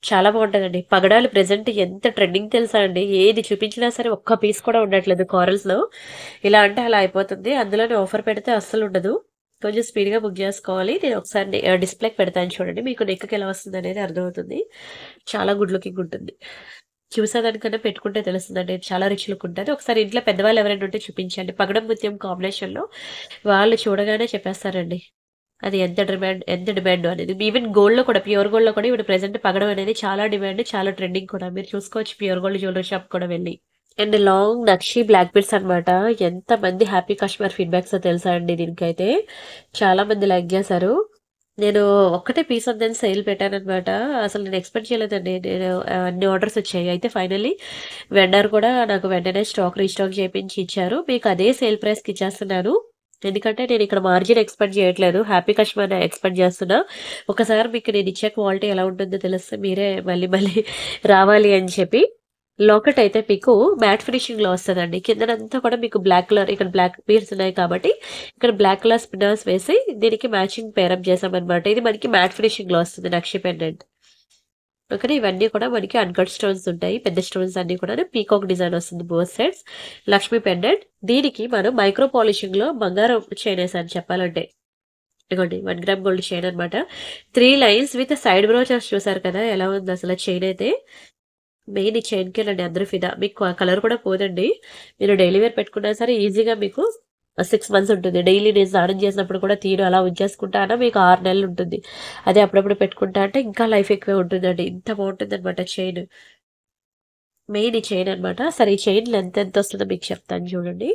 చాలా బాగుంటదండి. పగడాలు ప్రెజెంట్ ఎంత ట్రెండింగ్ తెలుసా అండి. ఏది చూపించినా సరే ఒక్క పీస్ కూడా ఉండట్లేదు కారల్స్‌లో. ఇలా అంటే అలా అయిపోతుంది. అందులోనే ఆఫర్ పెడితే అస్సలుండదు. కొంచెం స్పీడ్‌గా బుక్ జేసుకోవాలి. నేను ఒకసారి డిస్‌ప్లేకి పెడతాను చూడండి. మీకు నెక్‌కి ఎలా వస్తుందనేది అర్థమవుతుంది. చాలా గుడ్ లుకింగ్ ఉంటుంది. చూసేదానికన్నా పెట్టుకుంటే తెలుస్తుందండి. చాలా రిచ్ లుక్ ఉంటది. ఒకసారి ఇంట్లో పెద్దవాళ్ళు ఎవరైనా ఉంటే చూపించండి. పగడం ముత్యం కాంబినేషన్‌లో వాళ్ళు చూడగానే చెప్పేస్తారండి. అది ఎంత డిమాండో అనేది. ఈవెన్ గోల్డ్‌లో కూడా ప్యూర్ గోల్డ్‌లో కూడా ఇప్పుడు ప్రెజెంట్ పగడం అనేది చాలా డిమాండ్, చాలా ట్రెండింగ్ కూడా. మీరు చూసుకోవచ్చు ప్యూర్ గోల్డ్ జ్యువెల్లరీ షాప్ కూడా వెళ్లి. అండ్ లాంగ్ నక్షి బ్లాక్ బీడ్స్ అన్నమాట. ఎంతమంది హ్యాపీ కస్టమర్ ఫీడ్‌బ్యాక్సో తెలుసా అండి దీనికైతే. చాలా మంది లైక్ చేశారు. నేను ఒక్కటే పీస్ ఉందని సేల్ పెట్టానన్నమాట. అసలు నేను ఎక్స్‌పెక్ట్ చేయలేదండి. నేను అన్ని ఆర్డర్స్ వచ్చాయి. అయితే ఫైనల్లీ వెండర్ కూడా నాకు వెంటనే స్టాక్ రీస్టాక్ చేపించి ఇచ్చారు. మీకు అదే సేల్ ప్రైస్‌కి ఇచ్చేస్తున్నాను. ఎందుకంటే నేను ఇక్కడ మార్జిన్ ఎక్స్‌పెక్ట్ చేయట్లేదు. హ్యాపీ కస్టమర్‌నే ఎక్స్‌పెక్ట్ చేస్తున్నా. ఒకసారి మీకు నేను ఇచ్చే క్వాలిటీ ఎలా ఉంటుందో తెలిస్తే మీరే మళ్ళీ మళ్ళీ రావాలి అని చెప్పి లాకెట్ అయితే మీకు మ్యాట్ ఫినిషింగ్‌లో వస్తదండి. కిందనంతా కూడా మీకు బ్లాక్ కలర్ ఇక్కడ బ్లాక్ బీడ్స్ ఉన్నాయి కాబట్టి, ఇక్కడ బ్లాక్ కలర్ స్పిన్నర్స్ వేసి దీనికి మ్యాచింగ్ పేరప్ చేశామనమాట. ఇది మనకి మ్యాట్ ఫినిషింగ్‌లో వస్తుంది నక్షి పెండెంట్. ఓకేనా. ఇవన్నీ కూడా మనకి అన్‌కట్ స్టోన్స్ ఉంటాయి. పెద్ద స్టోన్స్ అన్నీ కూడాను పీకాక్ డిజైన్ వస్తుంది బోత్ సైడ్స్. లక్ష్మీ పెండెంట్. దీనికి మనం మైక్రో పాలిషింగ్‌లో బంగారం చైన్ ఏసాను చెప్పాలంటే. ఇదిగోండి 1 గ్రామ్ గోల్డ్ చైన్ అనమాట. 3 లైన్స్ విత్ సైడ్ బ్రోచెస్ చూసారు కదా! ఎలా ఉందసల చైన్ అయితే. మెయిన్ ఈ చైన్‌కేనండి అందరూ ఫిదా. మీకు ఆ కలర్ కూడా పోదండి. మీరు డైలీ వేర్ పెట్టుకున్నా సరే ఈజీగా మీకు 6 మంత్స్ ఉంటుంది. డైలీ నేను స్నానం చేసినప్పుడు కూడా తీయను అలా ఉంచేసుకుంటా అన్నా మీకు 6 నెలలు ఉంటుంది. అదే అప్పుడప్పుడు పెట్టుకుంటా అంటే ఇంకా లైఫ్ ఎక్కువే ఉంటుందండి. ఇంత బావుంటుందనమాట చైన్. మెయిన్ ఈ చైన్ అనమాట. సరే ఈ చైన్ లెంత్ ఎంతొస్తుందో మీకు చెప్తాను చూడండి.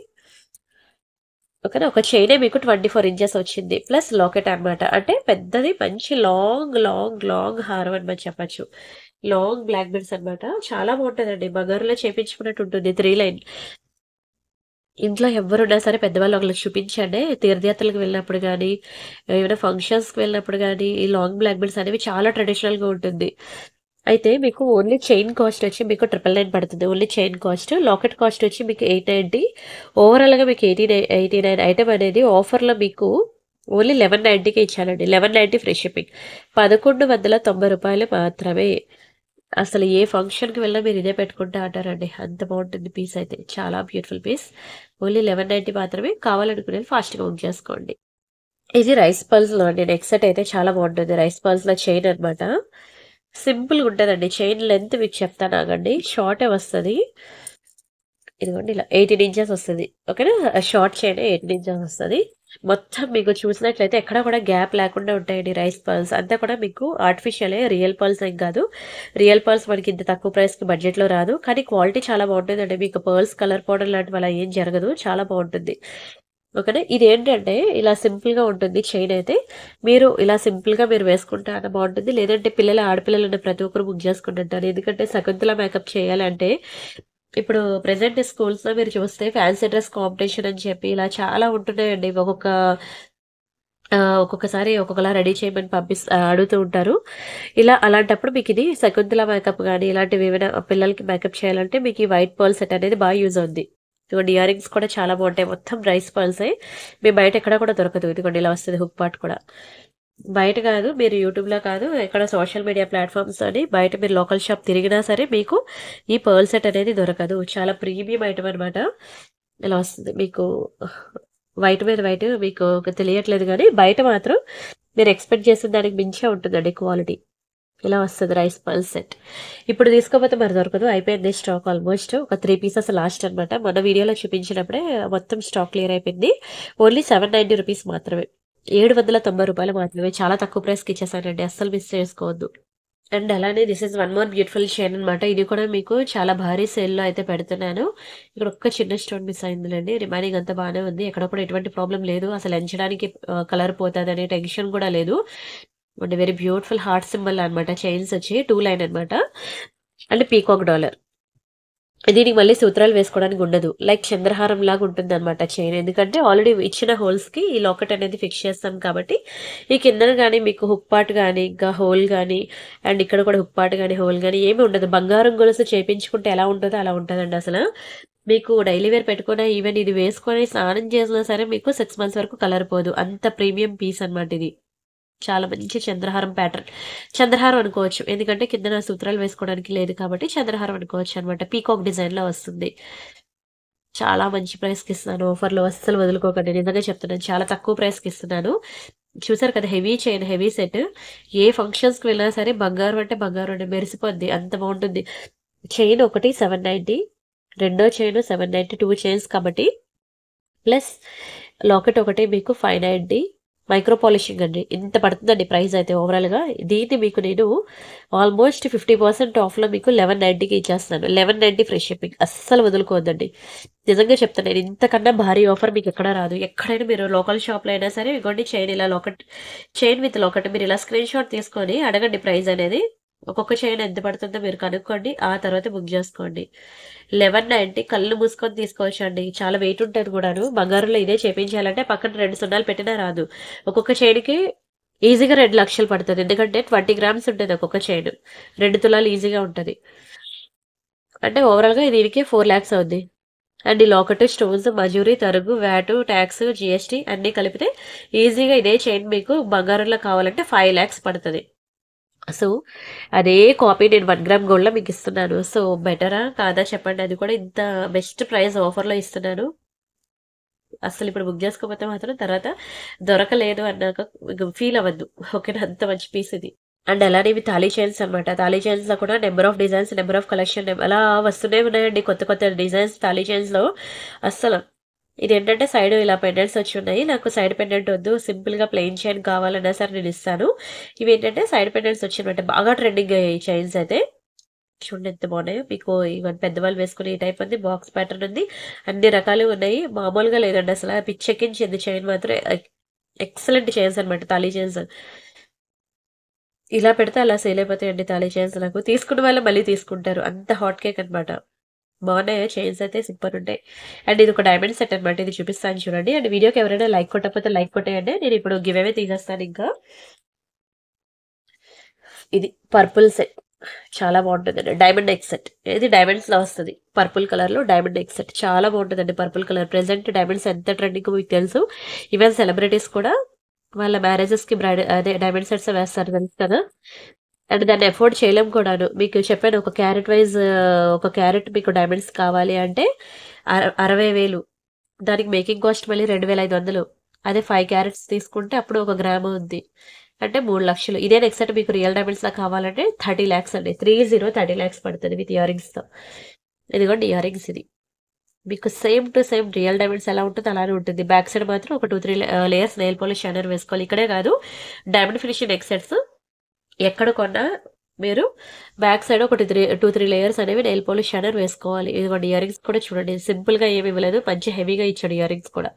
ఓకేనా. ఒక చైనే మీకు 24 ఇంచెస్ వచ్చింది. ప్లస్ లాకెట్ అనమాట. అంటే పెద్దది మంచి లాంగ్ హారం అని మనం చెప్పొచ్చు. లాంగ్ బ్లాక్ బీడ్స్ అనమాట. చాలా బావుంటదండి. బంగారంలో చేపించుకున్నట్టు ఉంటుంది. 3 లైన్. ఇంట్లో ఎవ్వరున్నా సరే పెద్దవాళ్ళు ఒకళ్ళకి చూపించండి. తీర్థయాత్రలకు వెళ్ళినప్పుడు గానీ, ఏమైనా ఫంక్షన్స్‌కి వెళ్ళినప్పుడు గానీ, ఈ లాంగ్ బ్లాక్ బీడ్స్ అనేవి చాలా ట్రెడిషనల్‌గా ఉంటుంది. అయితే మీకు ఓన్లీ చైన్ కాస్ట్ వచ్చి మీకు 999 పడుతుంది. Only chain cost. Locket cost వచ్చి మీకు 890. ఓవరాల్‌గా మీకు 89 ఐటెమ్ అనేది ఆఫర్‌లో మీకు ఓన్లీ 1190కే ఇచ్చానండి. 1190 ఫ్రీ షిప్పింగ్. రూ. 1190 మాత్రమే. అసలు ఏ ఫంక్షన్‌కి వెళ్ళినా మీరు ఇదే పెట్టుకుంటా అంటారండి. అంత బావుంటుంది పీస్ అయితే. చాలా బ్యూటిఫుల్ పీస్. ఓన్లీ 1190 మాత్రమే. కావాలనుకునేవి ఫాస్ట్‌గా బుక్ చేసుకోండి. ఇది రైస్ పల్స్‌లో అండి. నెక్ సెట్ అయితే చాలా బావుంటుంది. రైస్ పల్స్‌లో చైన్ అనమాట. సింపుల్‌గా ఉంటదండి. చైన్ లెంత్ మీకు చెప్తాను ఆగండి. షార్టే వస్తది. ఇదిగోండి ఇలా 18 ఇంచెస్ వస్తది. ఓకేనా. షార్ట్ చైనే 18 ఇంచెస్ వస్తది. మొత్తం మీకు చూసినట్లయితే ఎక్కడ కూడా గ్యాప్ లేకుండా ఉంటాయండి రైస్ పర్ల్స్. అంతా కూడా మీకు ఆర్టిఫిషియలే. రియల్ పర్ల్స్ ఏం కాదు. రియల్ పర్ల్స్ మనకి ఇంత తక్కువ ప్రైస్‌కి బడ్జెట్‌లో రాదు. కానీ క్వాలిటీ చాలా బావుంటుందండి. మీకు పర్ల్స్ కలర్ పోవడం లాంటివి అలా ఏం జరగదు. చాలా బావుంటుంది. ఓకేనా. ఇదేంటంటే ఇలా సింపుల్‌గా ఉంటుంది చైన్ అయితే. మీరు ఇలా సింపుల్‌గా మీరు వేసుకుంటే అన్న బావుంటుంది. లేదంటే ఆడపిల్లలు ఉన్న ప్రతి ఒక్కరు బుక్ చేసుకుంటుంటారు. ఎందుకంటే శకుంతల మేకప్ చేయాలంటే ఇప్పుడు ప్రెజెంట్ స్కూల్స్‌లో మీరు చూస్తే ఫ్యాన్సీ డ్రెస్ కాంపిటీషన్ అని చెప్పి ఇలా చాలా ఉంటున్నాయండి. ఒక్కొక్కసారి ఒక్కొక్కలా రెడీ చేయమని అడుగుతూ ఉంటారు. అలాంటప్పుడు మీకిది శకుంతల మేకప్ గాని, ఇలాంటివి ఏమైనా పిల్లలకి మేకప్ చేయాలంటే మీకు ఈ వైట్ పర్ల్ సెట్ అనేది యూజ్ అవుద్ది. ఇదిగోండి ఇయర్ రింగ్స్ కూడా చాలా బావుంటాయి. మొత్తం రైస్ పర్ల్సే. మీకు బయట ఎక్కడ కూడా దొరకదు. ఇదిగోండి ఇలా వస్తది హుక్ పార్ట్ కూడా. బయట కాదు, మీరు యూట్యూబ్‌లో కాదు, ఎక్కడ సోషల్ మీడియా ప్లాట్‌ఫార్మ్స్ అని బయట మీరు లోకల్ షాప్ తిరిగినా సరే మీకు ఈ పర్ల్ సెట్ అనేది దొరకదు. చాలా ప్రీమియం ఐటెమ్ అనమాట. ఇలా వస్తుంది. మీకు వైట్ మీద వైట్ మీకు తెలియట్లేదు గానీ, బయట మాత్రం మీరు ఎక్స్‌పెక్ట్ చేసిన దానికి మించే ఉంటుందండి క్వాలిటీ. ఇలా వస్తది రైస్ పల్స్ సెట్. ఇప్పుడు తీసుకోపోతే మరి దొరకదు. అయిపోయింది స్టాక్ ఆల్మోస్ట్. ఒక 3 పీసెస్ లాస్ట్ అనమాట. మొన్న వీడియోలో చూపించినప్పుడే మొత్తం స్టాక్ క్లియర్ అయిపోయింది. ఓన్లీ రూ. 790 మాత్రమే. రూ. 790 మాత్రమే. చాలా తక్కువ ప్రైస్‌కి ఇచ్చేసానండి. అస్సలు మిస్ చేసుకోవద్దు. అండ్ అలానే this is one more beautiful chain అనమాట. ఇది కూడా మీకు చాలా భారీ సేల్‌లో అయితే పెడుతున్నాను. ఇక్కడ ఒక్క చిన్న స్టోన్ మిస్ అయిందిలెండి. రిమైనింగ్ అంతా బానే ఉంది. ఎక్కడ కూడా ఎటువంటి ప్రాబ్లమ్ లేదు. అసలు ఎంచడానికి కలర్ పోతదనే టెన్షన్ కూడా లేదు. And very beautiful heart symbol అనమాట. చైన్స్ వచ్చి 2 లైన్ అనమాట. And peacock dollar. దీనికి మళ్ళీ సూత్రాలు వేసుకోవడానికి ఉండదు. లైక్ చంద్రహారం లాగా ఉంటుందనమాట చైన్. ఎందుకంటే ఆల్రెడీ ఇచ్చిన హోల్స్‌కి ఈ లాకెట్ అనేది ఫిక్స్ చేస్తాం కాబట్టి, ఈ కిందన గాని మీకు హుక్ పార్ట్ గాని, ఇంకా హోల్ గాని, అండ్ ఇక్కడ కూడా హుక్ పార్ట్ గాని, హోల్ గాని ఏమి ఉండదు. బంగారం గొలుసు చేపించుకుంటే ఎలా ఉంటదో అలా ఉంటదండి అసల. మీకు డైలీ వేర్ పెట్టుకున్న ఈవెన్ ఇది వేసుకొని స్నానం చేసినా సరే మీకు 6 మంత్స్ వరకు కలర్ పోదు. అంత ప్రీమియం పీస్ అనమాట ఇది. చాలా మంచి చంద్రహారం ప్యాటర్న్. చంద్రహారం అనుకోవచ్చు. ఎందుకంటే కిందన సూత్రాలు వేసుకోవడానికి లేదు కాబట్టి చంద్రహారం అనుకోవచ్చు అనమాట. పీకాక్ డిజైన్‌లో వస్తుంది. చాలా మంచి ప్రైస్‌కి ఇస్తున్నాను. ఆఫర్‌లో అస్సలు వదులుకోకండి. నిజంగా చెప్తున్నాను. చాలా తక్కువ ప్రైస్‌కి ఇస్తున్నాను. చూసారు కదా! Heavy chain, heavy set. ఏ ఫంక్షన్స్‌కి వెళ్ళినా సరే బంగారం అంటే బంగారం అండి. మెరిసిపోద్ది. అంత బావుంటుంది. చైన్ ఒకటి 790, రెండో చైన్ 790, 2 చైన్స్ కాబట్టి ప్లస్ లాకెట్ ఒకటి మీకు 590 మైక్రో పాలిషింగ్ అండి. ఇంత పడుతుందండి ప్రైస్ అయితే ఓవరాల్‌గా. దీన్ని మీకు నేను ఆల్మోస్ట్ 50% ఆఫ్‌లో మీకు 1190కి ఇచ్చేస్తున్నాను. 1190 ఫ్రీ షిప్పింగ్. అస్సలు వదులుకోవద్దండి. నిజంగా చెప్తాను నేను ఇంతకన్నా భారీ ఆఫర్ మీకు ఎక్కడా రాదు. ఎక్కడైనా మీరు లోకల్ షాప్‌లో అయినా సరే ఇగోండి చైన్ ఇలా లాకెట్, చైన్ విత్ లాకెట్ మీరు ఇలా స్క్రీన్ షాట్ తీసుకొని అడగండి ప్రైస్ అనేది. ఒక్కొక్క చైన్ ఎంత పడుతుందో మీరు కనుక్కోండి. ఆ తర్వాత బుక్ జేసుకోండి. 1190 కళ్ళు మూసుకొని తీసుకోవచ్చండి. చాలా వెయిట్ ఉంటది కూడాను. బంగారంలో ఇదే చేపించాలంటే పక్కన 2 సున్నాలు పెట్టినా రాదు. ఒక్కొక్క చైన్‌కి ఈజీగా 2,00,000 పడతది. ఎందుకంటే 20 గ్రామ్స్ ఉంటది ఒక్కొక్క చైన్. 2 తులాలు ఈజీగా ఉంటది. అంటే ఓవరాల్‌గా దీనికి 4,00,000 అవుద్ది. అండ్ ఈ లాకెట్, స్టోన్స్, మజూరీ, తరుగు, వ్యాటు, టాక్స్, జీఎస్టీ అన్నీ కలిపితే ఈజీగా ఇదే చైన్ మీకు బంగారంలో కావాలంటే 5,00,000 పడతది. సో, అదే కాపీ నేను 1 గ్రామ్ గోల్డ్‌లో మీకిస్తున్నాను. సో, బెటరా? కాదా చెప్పండి? అది కూడా ఇంత బెస్ట్ ప్రైస్ ఆఫర్‌లో ఇస్తున్నాను. అస్సలిప్పుడు బుక్ జేసుకోకపోతే మాత్రం తర్వాత దొరకలేదు అన్నాక ఇగ ఫీల్ అవ్వద్దు. ఓకేనా? అంత మంచి పీస్ ఇది. అండ్ అలానే ఇవి తాళీ చైన్స్ అనమాట. తాళీ చైన్స్‌లో కూడా number of designs, number of collection అలా వస్తూనే ఉన్నాయండి కొత్త కొత్త డిజైన్స్ తాళీ చైన్స్‌లో. అస్సలు ఇదేంటంటే సైడ్ ఇలా పెండెంట్స్ వచ్చున్నాయి. నాకు సైడ్ పెండెంట్ వద్దు. సింపుల్‌గా ప్లెయిన్ చైన్ కావాలన్నా సరే నేనిస్తాను. ఇవేంటంటే సైడ్ పెండెంట్స్ వచ్చాయన్నమాట. బాగా ట్రెండింగ్ అయ్యాయి ఈ చైన్స్ అయితే. చూడండి ఎంత బాగున్నాయో. మీకు ఈవెన్ పెద్దవాళ్ళు వేసుకునే ఈ టైప్ ఉంది. బాక్స్ ప్యాటర్న్ ఉంది. అన్ని రకాలు ఉన్నాయి. మామూలుగా లేదండి అసల. పిచ్చెక్కించింది చైన్ మాత్రం. ఎక్సలెంట్ చైన్స్ అనమాట తాళీ చైన్స్. ఇలా పెడితే అలా సేల్ అయిపోతాయండి తాళీ చైన్స్ నాకు. తీసుకున్న వాళ్ళు మళ్ళీ తీసుకుంటారు. అంత హాట్ కేక్ అనమాట. బాగున్నాయా చైన్స్ అయితే సూపరుంటాయి. అండ్ ఇదొక డైమండ్ సెట్ అనమాట. ఇది చూపిస్తాను చూడండి. అండ్ వీడియోకి ఎవరైనా లైక్ కొట్టకపోతే లైక్ కొట్టేయండి. నేనిప్పుడు గివ్ అవే తీసేస్తాను ఇంకా. ఇది పర్పుల్ సెట్. చాలా బావుంటదండి. Diamond egg set. ఇది డైమండ్స్‌లో వస్తది. పర్పుల్ కలర్‌లో డైమండ్ ఎగ్ సెట్. చాలా బావుంటదండి పర్పుల్ కలర్. ప్రెజెంట్ డైమండ్స్ ఎంత ట్రెండింగో మీకు తెలుసు. ఈవెన్ సెలబ్రిటీస్ కూడా వాళ్ళ మ్యారేజెస్‌కి అదే డైమండ్ సెట్స్ వేస్తారు తెలుసు కదా! అండ్ దాన్ని అఫోర్డ్ చేయలేం కూడాను. మీకు చెప్పాను ఒక క్యారెట్ వైస్ ఒక క్యారెట్ మీకు డైమండ్స్ కావాలి అంటే 60,000. దానికి మేకింగ్ కాస్ట్ మళ్ళీ 2,500. అదే 5 క్యారెట్స్ తీసుకుంటే అప్పుడు ఒక గ్రామ్ అవుద్ది. అంటే 3,00,000. ఇదే నెక్స్ట్ సెట్ మీకు రియల్ డైమండ్స్‌లా కావాలంటే 30,00,000 అండి. 30,30,00,000 పడతది విత్ ఇయర్ రింగ్స్‌తో. ఇదిగోండి ఇయర్ రింగ్స్ ఇది. మీకు same to same real diamonds ఎలా ఉంటదో అలానే ఉంటుంది. బ్యాక్ సైడ్ మాత్రం ఒక 2, 3 లేయర్స్ నెయిల్ పాలిష్ షైనర్ వేసుకోవాలి. ఇక్కడే కాదు డైమండ్ ఫినిషింగ్ నెక్ సెట్స్ ఎక్కడ కొన్నా మీరు బ్యాక్ సైడ్ ఒక 3 లేయర్స్ అనేవి నెయిల్ పాలిష్ షైనర్ వేసుకోవాలి. ఇదిగోండి ఇయర్ రింగ్స్ కూడా చూడండి. సింపుల్‌గా ఏమి ఇవ్వలేదు. మంచి హెవీగా ఇచ్చాడు ఇయర్ రింగ్స్ కూడా.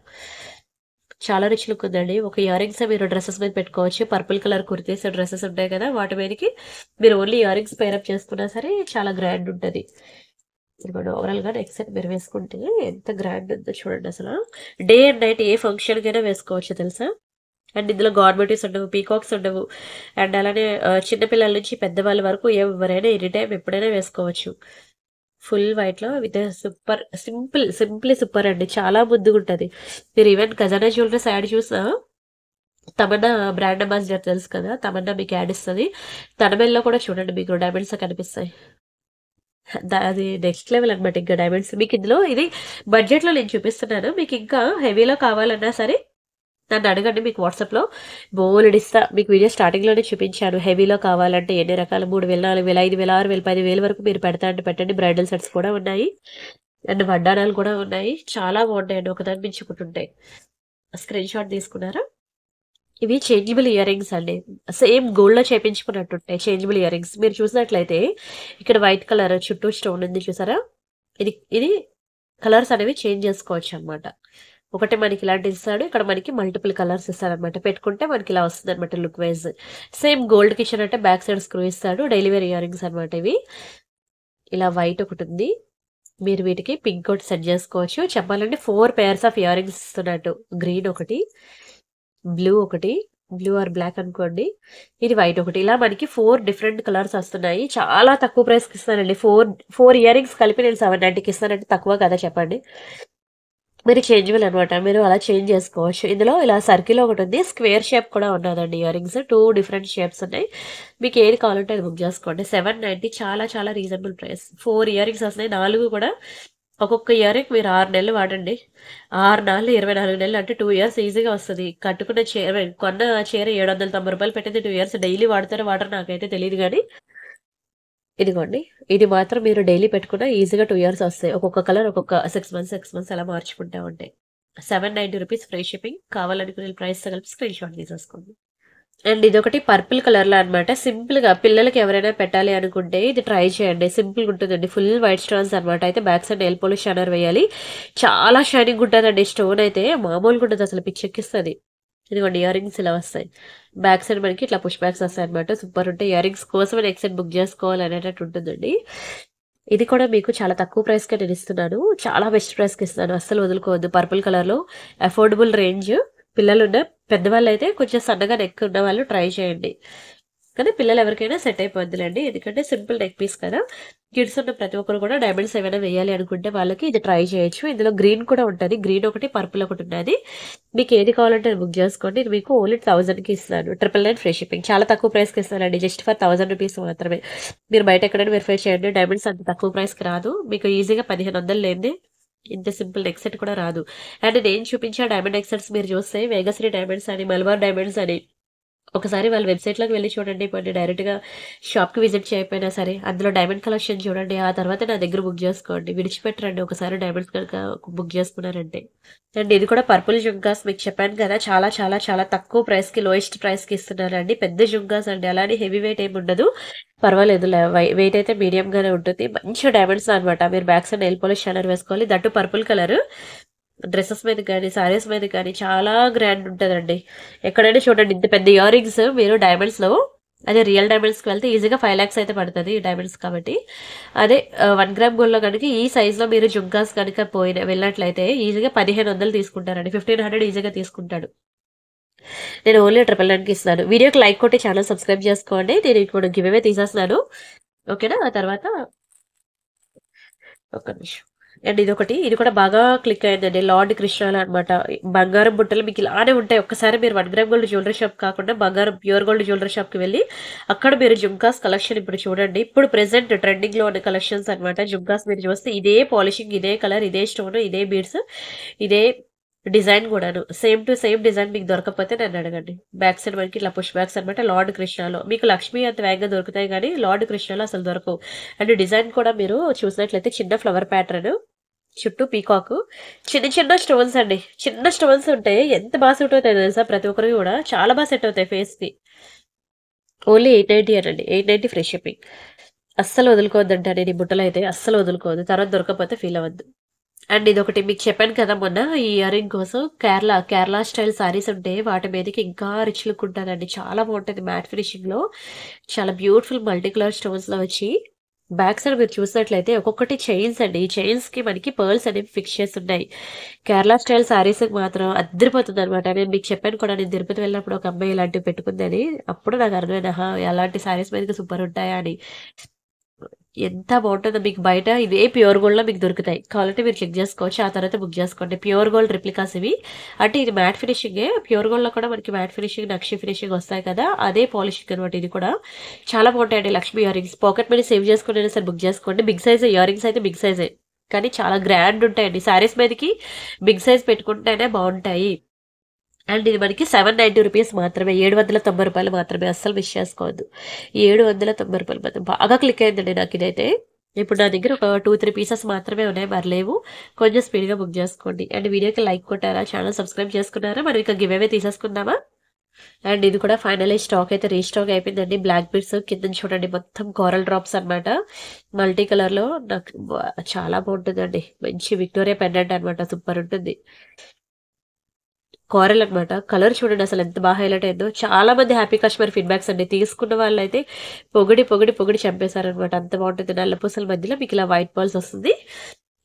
చాలా రిచ్ లుక్ ఉందండి. ఒక ఇయర్ రింగ్స్ మీరు డ్రెసెస్ మీద పెట్టుకోవచ్చు. పర్పుల్ కలర్ కుర్తీస్ డ్రెసెస్ ఉంటాయి కదా! వాటి మీదకి మీరు ఓన్లీ ఇయర్ రింగ్స్ పెయిరప్ చేసుకున్నా సరే చాలా గ్రాండ్ ఉంటది. ఇదిగోండి ఓవరాల్‌గా నెక్ సెట్ మీరు వేసుకుంటే ఎంత గ్రాండ్ ఉందో చూడండి అసల. డే అండ్ నైట్ ఏ ఫంక్షన్‌కైనా వేసుకోవచ్చు తెలుసా? అండ్ ఇందులో గార్మెంటీస్ ఉండవు, పీకాక్స్ ఉండవు. అండ్ అలానే చిన్న పిల్లల నుంచి పెద్దవాళ్ళ వరకు ఎవరైనా ఎనీ టైమ్ ఎప్పుడైనా వేసుకోవచ్చు. ఫుల్ వైట్‌లో విత్ సింప్లీ సూపర్ అండి. చాలా ముద్దుగుంటది. మీరు ఈవెన్ ఖజానా జ్యువెలరీస్ యాడ్ చూసినా తమన్నా బ్రాండ్ అంబాసిడర్ తెలుసు కదా! తమన్నా మీకు యాడ్ ఇస్తది. తన మెడలో కూడా చూడండి మీకు డైమండ్సే కనిపిస్తాయి. అది నెక్స్ట్ లెవెల్ అనమాట ఇంకా డైమండ్స్. మీకిందులో ఇది బడ్జెట్‌లో నేను చూపిస్తున్నాను. మీకింకా హెవీలో కావాలన్నా సరే నన్నడగండి మీకు వాట్సాప్‌లో బోలెడిస్తా. మీకు వీడియో స్టార్టింగ్‌లోనే చూపించాను. హెవీలో కావాలంటే ఎన్ని రకాలు 3,000, 4,000, 5,000, 6,000, 10,000 వరకు మీరు పెడతా అంటే పెట్టండి. బ్రైడల్ సెట్స్ కూడా ఉన్నాయి. అండ్ వడ్డాణాలు కూడా ఉన్నాయి. చాలా బావుంటాయండి. ఒకదాని మించి ఒకటుంటాయి. స్క్రీన్ షాట్ తీసుకున్నారా? ఇవి చేంజబుల్ ఇయర్ రింగ్స్ అండి. సేమ్ గోల్డ్‌లో చేపించుకున్నట్టుంటాయి చేంజబుల్ ఇయర్ రింగ్స్. మీరు చూసినట్లయితే ఇక్కడ వైట్ కలర్ చుట్టూ స్టోన్ ఉంది చూసారా? ఇది ఇది కలర్స్ అనేవి చేంజ్ చేసుకోవచ్చనమాట. ఒకటి మనకి ఇలాంటిది ఇస్తాడు. ఇక్కడ మనకి మల్టిపుల్ కలర్స్ ఇస్తాడనమాట. పెట్టుకుంటే మనకి ఇలా వస్తదనమాట లుక్ వైస్. సేమ్ గోల్డ్‌కి ఇచ్చినట్టే బ్యాక్ సైడ్ స్క్రూ ఇస్తాడు. డైలీ వేర్ ఇయర్ రింగ్స్ అనమాట ఇవి. ఇలా వైట్ ఒకటుంది. మీరు వీటికి పింక్ ఒకటి సెట్ జేసుకోవచ్చు. చెప్పాలంటే 4 పెయిర్స్ ఆఫ్ ఇయర్ రింగ్స్ ఇస్తున్నట్టు. గ్రీన్ ఒకటి, బ్లూ ఒకటి, బ్లూ ఆర్ బ్లాక్ అనుకోండి. ఇది వైట్ ఒకటి. ఇలా మనకి 4 డిఫరెంట్ కలర్స్ వస్తున్నాయి. చాలా తక్కువ ప్రైస్‌కి ఇస్తానండి. 4 ఇయర్ రింగ్స్ కలిపి నేను 790కి ఇస్తానంటే తక్కువ కదా చెప్పండి. మీరు చేంజబుల్ అనమాట. మీరు అలా చేంజ్ చేసుకోవచ్చు. ఇందులో ఇలా సర్కిల్ ఒకటుంది. స్క్వేర్ షేప్ కూడా ఉన్నదండి ఇయర్ రింగ్స్. 2 డిఫరెంట్ షేప్స్ ఉన్నాయి. మీకు ఏది కావాలంటే అది బుక్ చేసుకోండి. 790 చాలా చాలా రీజనబుల్ ప్రైస్. 4 ఇయర్ రింగ్స్ వస్తున్నాయి. 4 కూడా ఒక్కొక్క ఇయర్ రింగ్ మీరు 6 నెలలు వాడండి. 6 నాళ్లు 24 నెలలు అంటే 2 ఇయర్స్ ఈజీగా వస్తది. కట్టుకున్న చీర కొన్న చీర రూ. 790 పెట్టింది 2 ఇయర్స్ డైలీ వాడతారో వాడరో నాకైతే తెలీదు గానీ ఇదిగోండి. ఇది మాత్రం మీరు డైలీ పెట్టుకున్న ఈజీగా 2 ఇయర్స్ వస్తాయి. ఒక్కొక్క కలర్ ఒక్కొక్క 6 మంత్స్ అలా మార్చుకుంటా ఉంటే. రూ. 790 ఫ్రీ షిప్పింగ్. కావాలనుకునే ప్రైస్‌తో కలిపి స్క్రీన్‌షాట్ తీసేసుకోండి. అండ్ ఇదొకటి పర్పుల్ కలర్‌లో అన్నమాట. సింపుల్‌గా పిల్లలకి ఎవరైనా పెట్టాలి అనుకుంటే ఇది ట్రై చేయండి. సింపుల్‌గా ఉంటుందండి. ఫుల్ వైట్ స్టోన్స్ అన్నమాట. అయితే back side nail polish shiner వేయాలి. చాలా షైనింగ్ ఉంటదండి. స్టోన్ అయితే మామూలుగా ఉండదు అసలు పిచ్చెక్కిస్తది. ఇదిగోండి ఇయర్ రింగ్స్ ఇలా వస్తాయి. బ్యాక్ సైడ్ మనకి ఇట్లా పుష్ బ్యాక్స్ వస్తాయన్నమాట. సూపర్ ఉంటాయి. ఇయర్ రింగ్స్ కోసమే నెక్స్ట్ సెట్ బుక్ చేసుకోవాలి అనేటట్టు ఉంటుందండి. ఇది కూడా మీకు చాలా తక్కువ ప్రైస్‌కే నేనిస్తున్నాను. చాలా బెస్ట్ ప్రైస్‌కి ఇస్తున్నాను. అస్సలు వదులుకోవద్దు. పర్పుల్ కలర్‌లో అఫోర్డబుల్ రేంజ్. పిల్లలున్న పెద్దవాళ్ళైతే కొంచెం సన్నగా నెక్ ఉన్నవాళ్ళు ట్రై చేయండి. కానీ పిల్లలు ఎవరికైనా సెట్ అయిపోద్దిలేండి. ఎందుకంటే సింపుల్ నెక్ పీస్ కదా! కిడ్స్ ఉన్న ప్రతి ఒక్కరు కూడా డైమండ్స్ ఏమైనా వేయాలి అనుకుంటే వాళ్ళకి ఇది ట్రై చేయొచ్చు. ఇందులో గ్రీన్ కూడా ఉంటది. గ్రీన్ ఒకటి, పర్పుల్ ఒకటి ఉన్నది. మీకు ఏది కావాలంటే అది బుక్ చేసుకోండి. ఇది మీకు ఓన్లీ 1000కి ఇస్తున్నాను. 999 ఫ్రీ షిప్పింగ్. చాలా తక్కువ ప్రైస్‌కి ఇస్తానండి. జస్ట్ ఫర్ రూ. 1000 మాత్రమే. మీరు బయట ఎక్కడైనా వెరిఫై చేయండి. డైమండ్స్ అంత తక్కువ ప్రైస్‌కి రాదు. మీకు ఈజీగా 1500 లేనిదే ఇంత సింపుల్ నెక్ సెట్ కూడా రాదు. అండ్ నేను చూపించే డైమండ్ నెక్ సెట్స్ మీరు చూస్తే వేగశ్రీ డైమండ్స్ అని, మలబార్ డైమండ్స్ అని ఒకసారి వాళ్ళ వెబ్‌సైట్‌లోకి వెళ్లి చూడండి. పోనీ డైరెక్ట్‌గా షాప్‌కి విజిట్ చేయకపోయినా సరే, అందులో డైమండ్ కలెక్షన్ చూడండి. ఆ తర్వాత నా దగ్గర బుక్ చేసుకోండి. విడిచిపెట్టరండి ఒకసారి డైమండ్స్ గనుక బుక్ చేసుకున్నారంటే. అండ్ ఇది కూడా పర్పుల్ జుంకాస్ మీకు చెప్పాను కదా! చాలా చాలా చాలా తక్కువ ప్రైస్‌కి లోయెస్ట్ ప్రైస్‌కి ఇస్తున్నానండి. పెద్ద జుంకాస్ అండి. అలానే హెవీ వెయిట్ ఏమి ఉండదు. పర్వాలేదు వెయిట్ అయితే మీడియంగానే ఉంటుంది. మంచి డైమండ్స్ అన్నమాట. మీరు back side nail polish shiner వేసుకోవాలి. That purple colour. డ్రెసెస్ మీద గానీ, సారీస్ మీద గానీ చాలా గ్రాండ్ ఉంటదండి. ఎక్కడైనా చూడండి ఇంత పెద్ద ఇయర్ రింగ్స్ మీరు డైమండ్స్‌లో అదే రియల్ డైమండ్స్‌కి వెళ్తే ఈజీగా 5,00,000 అయితే పడతది డైమండ్స్ కాబట్టి. అదే 1 గ్రామ్ గోల్డ్‌లో గనుక ఈ సైజ్‌లో మీరు జుంకాస్ గనుక వెళ్ళినట్లయితే ఈజీగా 1500 తీసుకుంటారండి. 1500 ఈజీగా తీసుకుంటాడు. నేను ఓన్లీ 999కి ఇస్తున్నాను. వీడియోకి లైక్ కొట్టి ఛానల్ సబ్స్క్రైబ్ చేసుకోండి. నేను ఇప్పుడు గివ్ అవే తీసేస్తున్నాను. ఓకేనా? ఆ తర్వాత ఒక్క నిమిషం. అండ్ ఇదొకటి. ఇది కూడా బాగా క్లిక్ అయిందండి. లార్డ్ క్రిస్టాల్ అనమాట. బంగారం బుట్టలు మీకు ఇలానే ఉంటాయి. ఒక్కసారి మీరు 1 గ్రామ్ గోల్డ్ జ్యువెల్లరీ షాప్ కాకుండా బంగారం ప్యూర్ గోల్డ్ జ్యువెల్లరీ షాప్‌కి వెళ్లి అక్కడ మీరు జుంకాస్ కలెక్షన్ ఇప్పుడు చూడండి. ఇప్పుడు ప్రెజెంట్ ట్రెండింగ్‌లో ఉన్న కలెక్షన్స్ అనమాట. జుంకాస్ మీరు చూస్తే ఇదే పాలిషింగ్, ఇదే కలర్, ఇదే స్టోన్, ఇదే బీడ్స్, ఇదే డిజైన్ గూడాను. సేమ్ టు సేమ్ డిజైన్ మీకు దొరకకపోతే నన్నడగండి. బ్యాక్ సైడ్ మనకి ఇట్లా పుష్ బ్యాక్స్ అనమాట. లార్డ్ కృష్ణలో. మీకు లక్ష్మి అంత వేగంగా దొరుకుతాయి గానీ, లార్డ్ కృష్ణలో అసలు దొరకవు. అండ్ డిజైన్ కూడా మీరు చూసినట్లయితే చిన్న ఫ్లవర్ ప్యాటర్న్. చుట్టూ పీకాక్. చిన్న చిన్న స్టోన్స్ అండి. చిన్న స్టోన్స్ ఉంటే ఎంత బాగా సూట్ అవుతాయో తెలుసా ప్రతి ఒక్కరికి గూడా. చాలా బాగా సెట్ అవుతాయి ఫేస్‌కి. ఓన్లీ 890 అనండి. 890 ఫ్రీ షిప్పింగ్. అస్సలు వదులుకోవద్దంట నేను ఈ బుట్టలైతే. అస్సలు వదులుకోవద్దు. తర్వాత దొరకకపోతే ఫీల్ అవ్వద్దు. అండ్ ఇదొకటి మీకు చెప్పాను కదా మొన్న ఈ ఇయర్ రింగ్ కోసం కేరళ స్టైల్ సారీస్ ఉంటే వాటి మీదకి ఇంకా రిచ్ లుక్ ఉంటదండి. చాలా బాగుంటది మ్యాట్ ఫినిషింగ్‌లో. చాలా బ్యూటిఫుల్ మల్టీ కలర్ స్టోన్స్‌లో వచ్చి బ్యాక్ సైడ్ మీరు చూసినట్లయితే ఒక్కొక్కటి చైన్స్ అండి. ఈ చైన్స్‌కి మనకి పర్ల్స్ అనేవి ఫిక్స్ చేసున్నాయి. కేరళ స్టైల్ సారీస్‌కి మాత్రం అద్దిరిపోతుందనమాట. నేను మీకు చెప్పాను కూడా నేను తిరుపతి వెళ్ళినప్పుడు ఒక అమ్మాయి ఇలాంటివి పెట్టుకుందని. అప్పుడు నాకు అర్థమైంది. ఆహా! అలాంటి సారీస్ మీదకి సూపర్ ఉంటాయా అని. ఎంత బావుంటదో మీకు బయట ఇవే ప్యూర్ గోల్డ్‌లో మీకు దొరుకుతాయి. కావాలంటే మీరు చెక్ జేసుకోవచ్చు. ఆ తర్వాత బుక్ జేసుకోండి. ప్యూర్ గోల్డ్ రిప్లికాస్ ఇవి. అంటే ఇది మ్యాట్ ఫినిషింగే. ప్యూర్ గోల్డ్‌లో కూడా మనకి మ్యాట్ ఫినిషింగ్, నక్షి ఫినిషింగ్ వస్తాయి కదా! అదే పాలిషింగ్ అనమాట ఇది కూడా. చాలా బావుంటాయండి Lakshmi ear rings. Pocket money save చేసుకొనైనా సరే బుక్ జేసుకోండి. బిగ్ సైజే ఇయర్ రింగ్స్ అయితే బిగ్ సైజే. కానీ చాలా గ్రాండ్ ఉంటాయండి. శారీస్ మీదకి బిగ్ సైజ్ పెట్టుకుంటేనే బావుంటాయి. అండ్ ఇది మనకి రూ. 790 మాత్రమే. రూ. 790 మాత్రమే. అస్సలు మిస్ చేసుకోవద్దు. రూ. 790 మాత్రం. బాగా క్లిక్ అయిందండి నాకిదైతే. ఇప్పుడు నా దగ్గర ఒక 2, 3 పీసెస్ మాత్రమే ఉన్నాయి. మరి లేవు. కొంచెం స్పీడ్‌గా బుక్ చేసుకోండి. అండ్ వీడియోకి లైక్ కొట్టారా? ఛానల్ సబ్స్క్రైబ్ చేసుకున్నారా? మనం ఇక గివ్ అవే తీసేసుకుందామా? అండ్ ఇది కూడా ఫైనల్లీ స్టాక్ అయితే రీస్టాక్ అయిపోయిందండి. బ్లాక్ బీడ్స్ కిందన చూడండి మొత్తం కోరల్ డ్రాప్స్ అన్నమాట. మల్టీ కలర్‌లో నాకు చాలా బావుంటుందండి. మంచి విక్టోరియా పెండెంట్ అన్నమాట. సూపర్ ఉంటుంది. కోరల్ అన్నమాట. కలర్ చూడండి అసలు ఎంత బాగా హైలైట్ అయిందో. చాలా మంది హ్యాపీ కస్టమర్ ఫీడ్‌బ్యాక్స్ అండి. తీసుకున్న వాళ్ళైతే పొగిడి చంపేశారన్నమాట. అంత బావుంటుంది. నల్ల పూసల మధ్యలో మీకు ఇలా వైట్ బాల్స్ వస్తుంది.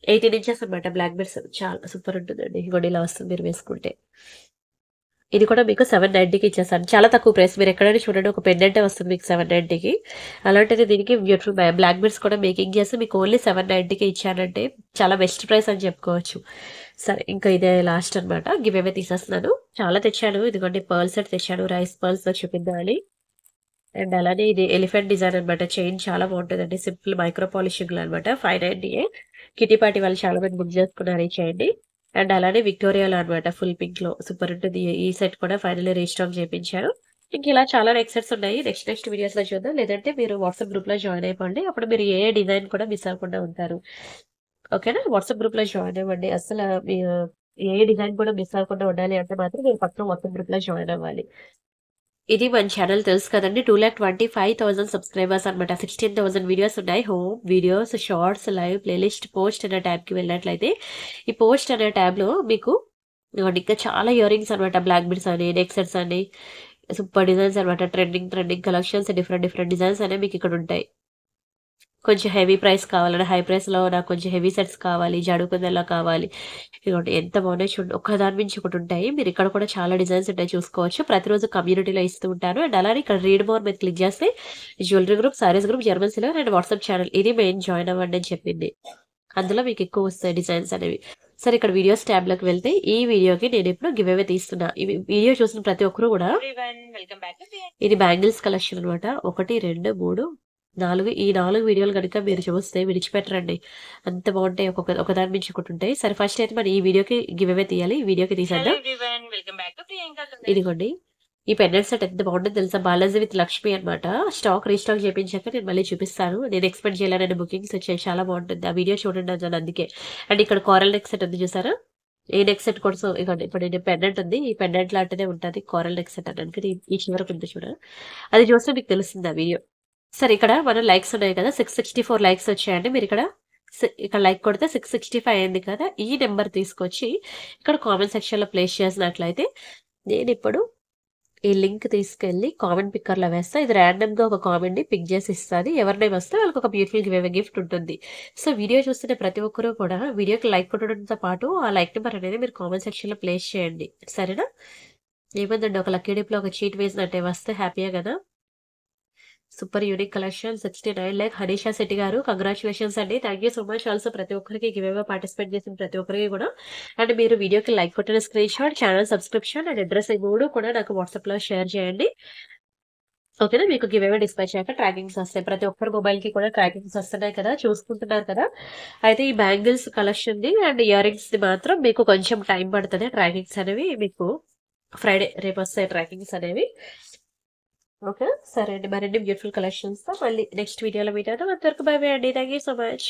18 ఇంచెస్ అన్నమాట బ్లాక్ బెడ్స్. చాలా సూపర్ ఉంటుందండి. ఇదిగోండి ఇలా వస్తుంది మీరు వేసుకుంటే. ఇది కూడా మీకు 790కి ఇచ్చేసాను. చాలా తక్కువ ప్రైస్. మీరు ఎక్కడైనా చూడండి ఒక పెండెంటే వస్తుంది మీకు 790కి. అలాంటిది దీనికి బ్యూటిఫుల్ బ్లాక్ బెడ్స్ కూడా మేకింగ్ చేసి మీకు ఓన్లీ 790కే ఇచ్చానంటే చాలా బెస్ట్ ప్రైస్ అని చెప్పుకోవచ్చు. సరే ఇంకా ఇదే లాస్ట్ అన్నమాట. గివ్ అవే తీసేస్తున్నాను. చాలా తెచ్చాను. ఇదిగోండి పర్ల్ సెట్ తెచ్చాను. రైస్ పర్ల్స్‌తో చూపిద్దామని. అండ్ అలానే ఇది ఎలిఫెంట్ డిజైన్ అన్నమాట. చైన్ చాలా బావుంటదండి. సింపుల్ మైక్రో పాలిషింగ్‌లో అన్నమాట. 590 కిట్టి పార్టీ వాళ్ళు చాలా మంది బుక్ చేసుకున్నారు ఈ చైన్‌ని. అండ్ అలానే విక్టోరియాలో అన్నమాట. ఫుల్ పింక్‌లో సూపర్ ఉంటుంది. ఈ సెట్ కూడా ఫైనల్లీ రీస్టాక్ చేపించారు. ఇంక ఇలా చాలా నెక్ సెట్స్ ఉన్నాయి. నెక్స్ట్ వీడియోస్‌లో చూద్దాం. లేదంటే మీరు వాట్సాప్ గ్రూప్‌లో జాయిన్ అయిపోండి. అప్పుడు మీరు ఏ డిజైన్ కూడా మిస్ అవ్వకుండా ఉంటారు. ఓకేనా? వాట్సాప్ గ్రూప్‌లో జాయిన్ అవ్వండి. అస్సల మీరు ఏ డిజైన్ కూడా మిస్ అవ్వకుండా ఉండాలి అంటే మాత్రం మీరు పక్కన వాట్సాప్ గ్రూప్‌లో జాయిన్ అవ్వాలి. ఇది మన ఛానల్ తెలుసు కదండీ! 2,25,000 సబ్స్క్రైబర్స్ అన్నమాట. 16,000 వీడియోస్ ఉన్నాయి. Home, videos, shorts, live, playlist, post అనే ట్యాబ్‌కి వెళ్ళినట్లయితే, ఈ పోస్ట్ అనే ట్యాబ్‌లో మీకు ఇదిగోండి ఇంకా చాలా ఇయర్ రింగ్స్ అన్నమాట. బ్లాక్ బీడ్స్ అని, నెక్ సెట్స్ అని, సూపర్ డిజైన్స్ అన్నమాట. ట్రెండింగ్ కలెక్షన్స్ డిఫరెంట్ డిజైన్స్ అనేవి మీకు ఇక్కడ ఉంటాయి. కొంచెం హెవీ ప్రైస్ కావాలన్నా, హై ప్రైస్‌లో నాకు కొంచెం హెవీ సెట్స్ కావాలి, జాడు కుందన్‌లా కావాలి. ఇదిగోండి ఎంత బాగున్నాయో చూడండి. ఒకదాని మించి ఒకటుంటాయి. మీరిక్కడ కూడా చాలా డిజైన్స్ ఉంటాయి చూసుకోవచ్చు. ప్రతిరోజు కమ్యూనిటీలో ఇస్తూ ఉంటాను. అండ్ అలానే ఇక్కడ రీడ్ మోర్ మీద క్లిక్ చేస్తే jewellery group, saris group, German silver and WhatsApp channel ఇది మెయిన్ జాయిన్ అవ్వండి అని చెప్పింది. అందులో మీకు ఎక్కువ వస్తాయి డిజైన్స్ అనేవి. సరే ఇక్కడ వీడియోస్ ట్యాబ్‌లోకి వెళ్తే ఈ వీడియోకి నేనిప్పుడు గివ్ అవే తీస్తున్నా. వీడియో చూసిన ప్రతి ఒక్కరు కూడా ఇది బ్యాంగిల్స్ కలెక్షన్ అన్నమాట. 1, 2, 3, 4 ఈ 4 వీడియోలు గనుక మీరు చూస్తే విడిచిపెట్టరండి. అంత బావుంటాయి. ఒకదాని మించి ఒకటుంటాయి. సరే ఫస్ట్ అయితే మనం ఈ వీడియోకి గివ్ అవే తీయాలి. ఈ వీడియోకి తీసేద్దాం. ఇదిగోండి. ఈ పెండెంట్ సెట్ ఎంత బావుంటదో తెలుసా? బాలాజీ విత్ లక్ష్మి అన్నమాట. స్టాక్ రీస్టాక్ చేపించాక నేను మళ్ళీ చూపిస్తాను. నేను ఎక్స్‌పెక్ట్ చేయలేనన్ని బుకింగ్స్ వచ్చాయి. చాలా బావుంటుంది. ఆ వీడియో చూడండి అన్నాను అందుకే. అండ్ ఇక్కడ కోరల్ నెక్ సెట్ ఉంది చూసారా? ఈ నెక్ సెట్ కోసం ఇగోండి ఇప్పుడు ఇది పెండెంట్ ఉంది. ఈ పెండెంట్ లాంటిదే ఉంటది. కోరల్ నెక్ సెట్ అన్నాను కదా! ఈ చివరకు ఉంది చూడు. అది చూస్తే మీకు తెలుస్తుంది ఆ వీడియో. సరే ఇక్కడ మన లైక్స్ ఉన్నాయి కదా! 664 లైక్స్ వచ్చాయండి. మీరిక్కడ ఇక్కడ లైక్ కొడితే 665 అయింది కదా! ఈ నంబర్ తీసుకొచ్చి ఇక్కడ కామెంట్ సెక్షన్‌లో ప్లేస్ చేసినట్లయితే నేనిప్పుడు ఈ లింక్ తీసుకెళ్ళి కామెంట్ పిక్కర్‌లో వేస్తా. ఇది రాండమ్‌గా ఒక కామెంట్‌ని పిక్ చేసి ఇస్తది. ఎవరి నేమ్ వస్తే వాళ్ళకొక బ్యూటిఫుల్ గివ్ అవే గిఫ్ట్ ఉంటుంది. సో, వీడియో చూస్తున్న ప్రతి ఒక్కరు కూడా వీడియోకి లైక్ కొట్టడంతో పాటు ఆ లైక్ నంబర్ అనేది మీరు కామెంట్ సెక్షన్‌లో ప్లేస్ చేయండి. సరేనా? ఏముందండి ఒక లక్కీ డిప్‌లో ఒక చీట్ వేసినట్టే వస్తే హ్యాపీయే గదా! Super unique collection 69 like Hanisha Shetty గారు కంగ్రాచ్యులేషన్స్ అండి. Thank you so much also ప్రతి ఒక్కరికి గివ్ అవే పార్టిసిపేట్ చేసిన ప్రతి ఒక్కరికి కూడా. అండ్ మీరు వీడియోకి లైక్ కొట్టిన screenshot, channel subscription and address ఈ 3 కూడా నాకు వాట్సాప్‌లో షేర్ చేయండి. ఓకేనా? మీకు గివ్ అవే డిస్పాచ్ అయ్యాక ట్రాకింగ్స్ వస్తాయి. ప్రతి ఒక్కరి మొబైల్‌కి కూడా ట్రాకింగ్స్ వస్తున్నాయి కదా! చూసుకుంటున్నారు కదా! అయితే ఈ బ్యాంగిల్స్ కలెక్షన్‌ది అండ్ ఇయర్ రింగ్స్‌ది మాత్రం మీకు కొంచెం టైం పడతది. ట్రాకింగ్స్ అనేవి మీకు ఫ్రైడే రేపొస్తాయి ట్రాకింగ్స్ అనేవి. ఓకే. సరే అండి. మరిన్ని బ్యూటిఫుల్ కలెక్షన్స్‌తో మళ్ళీ నెక్స్ట్ వీడియోలో మీట్ అవుదాం. అంతవరకు బై బై అండి. Thank you so much.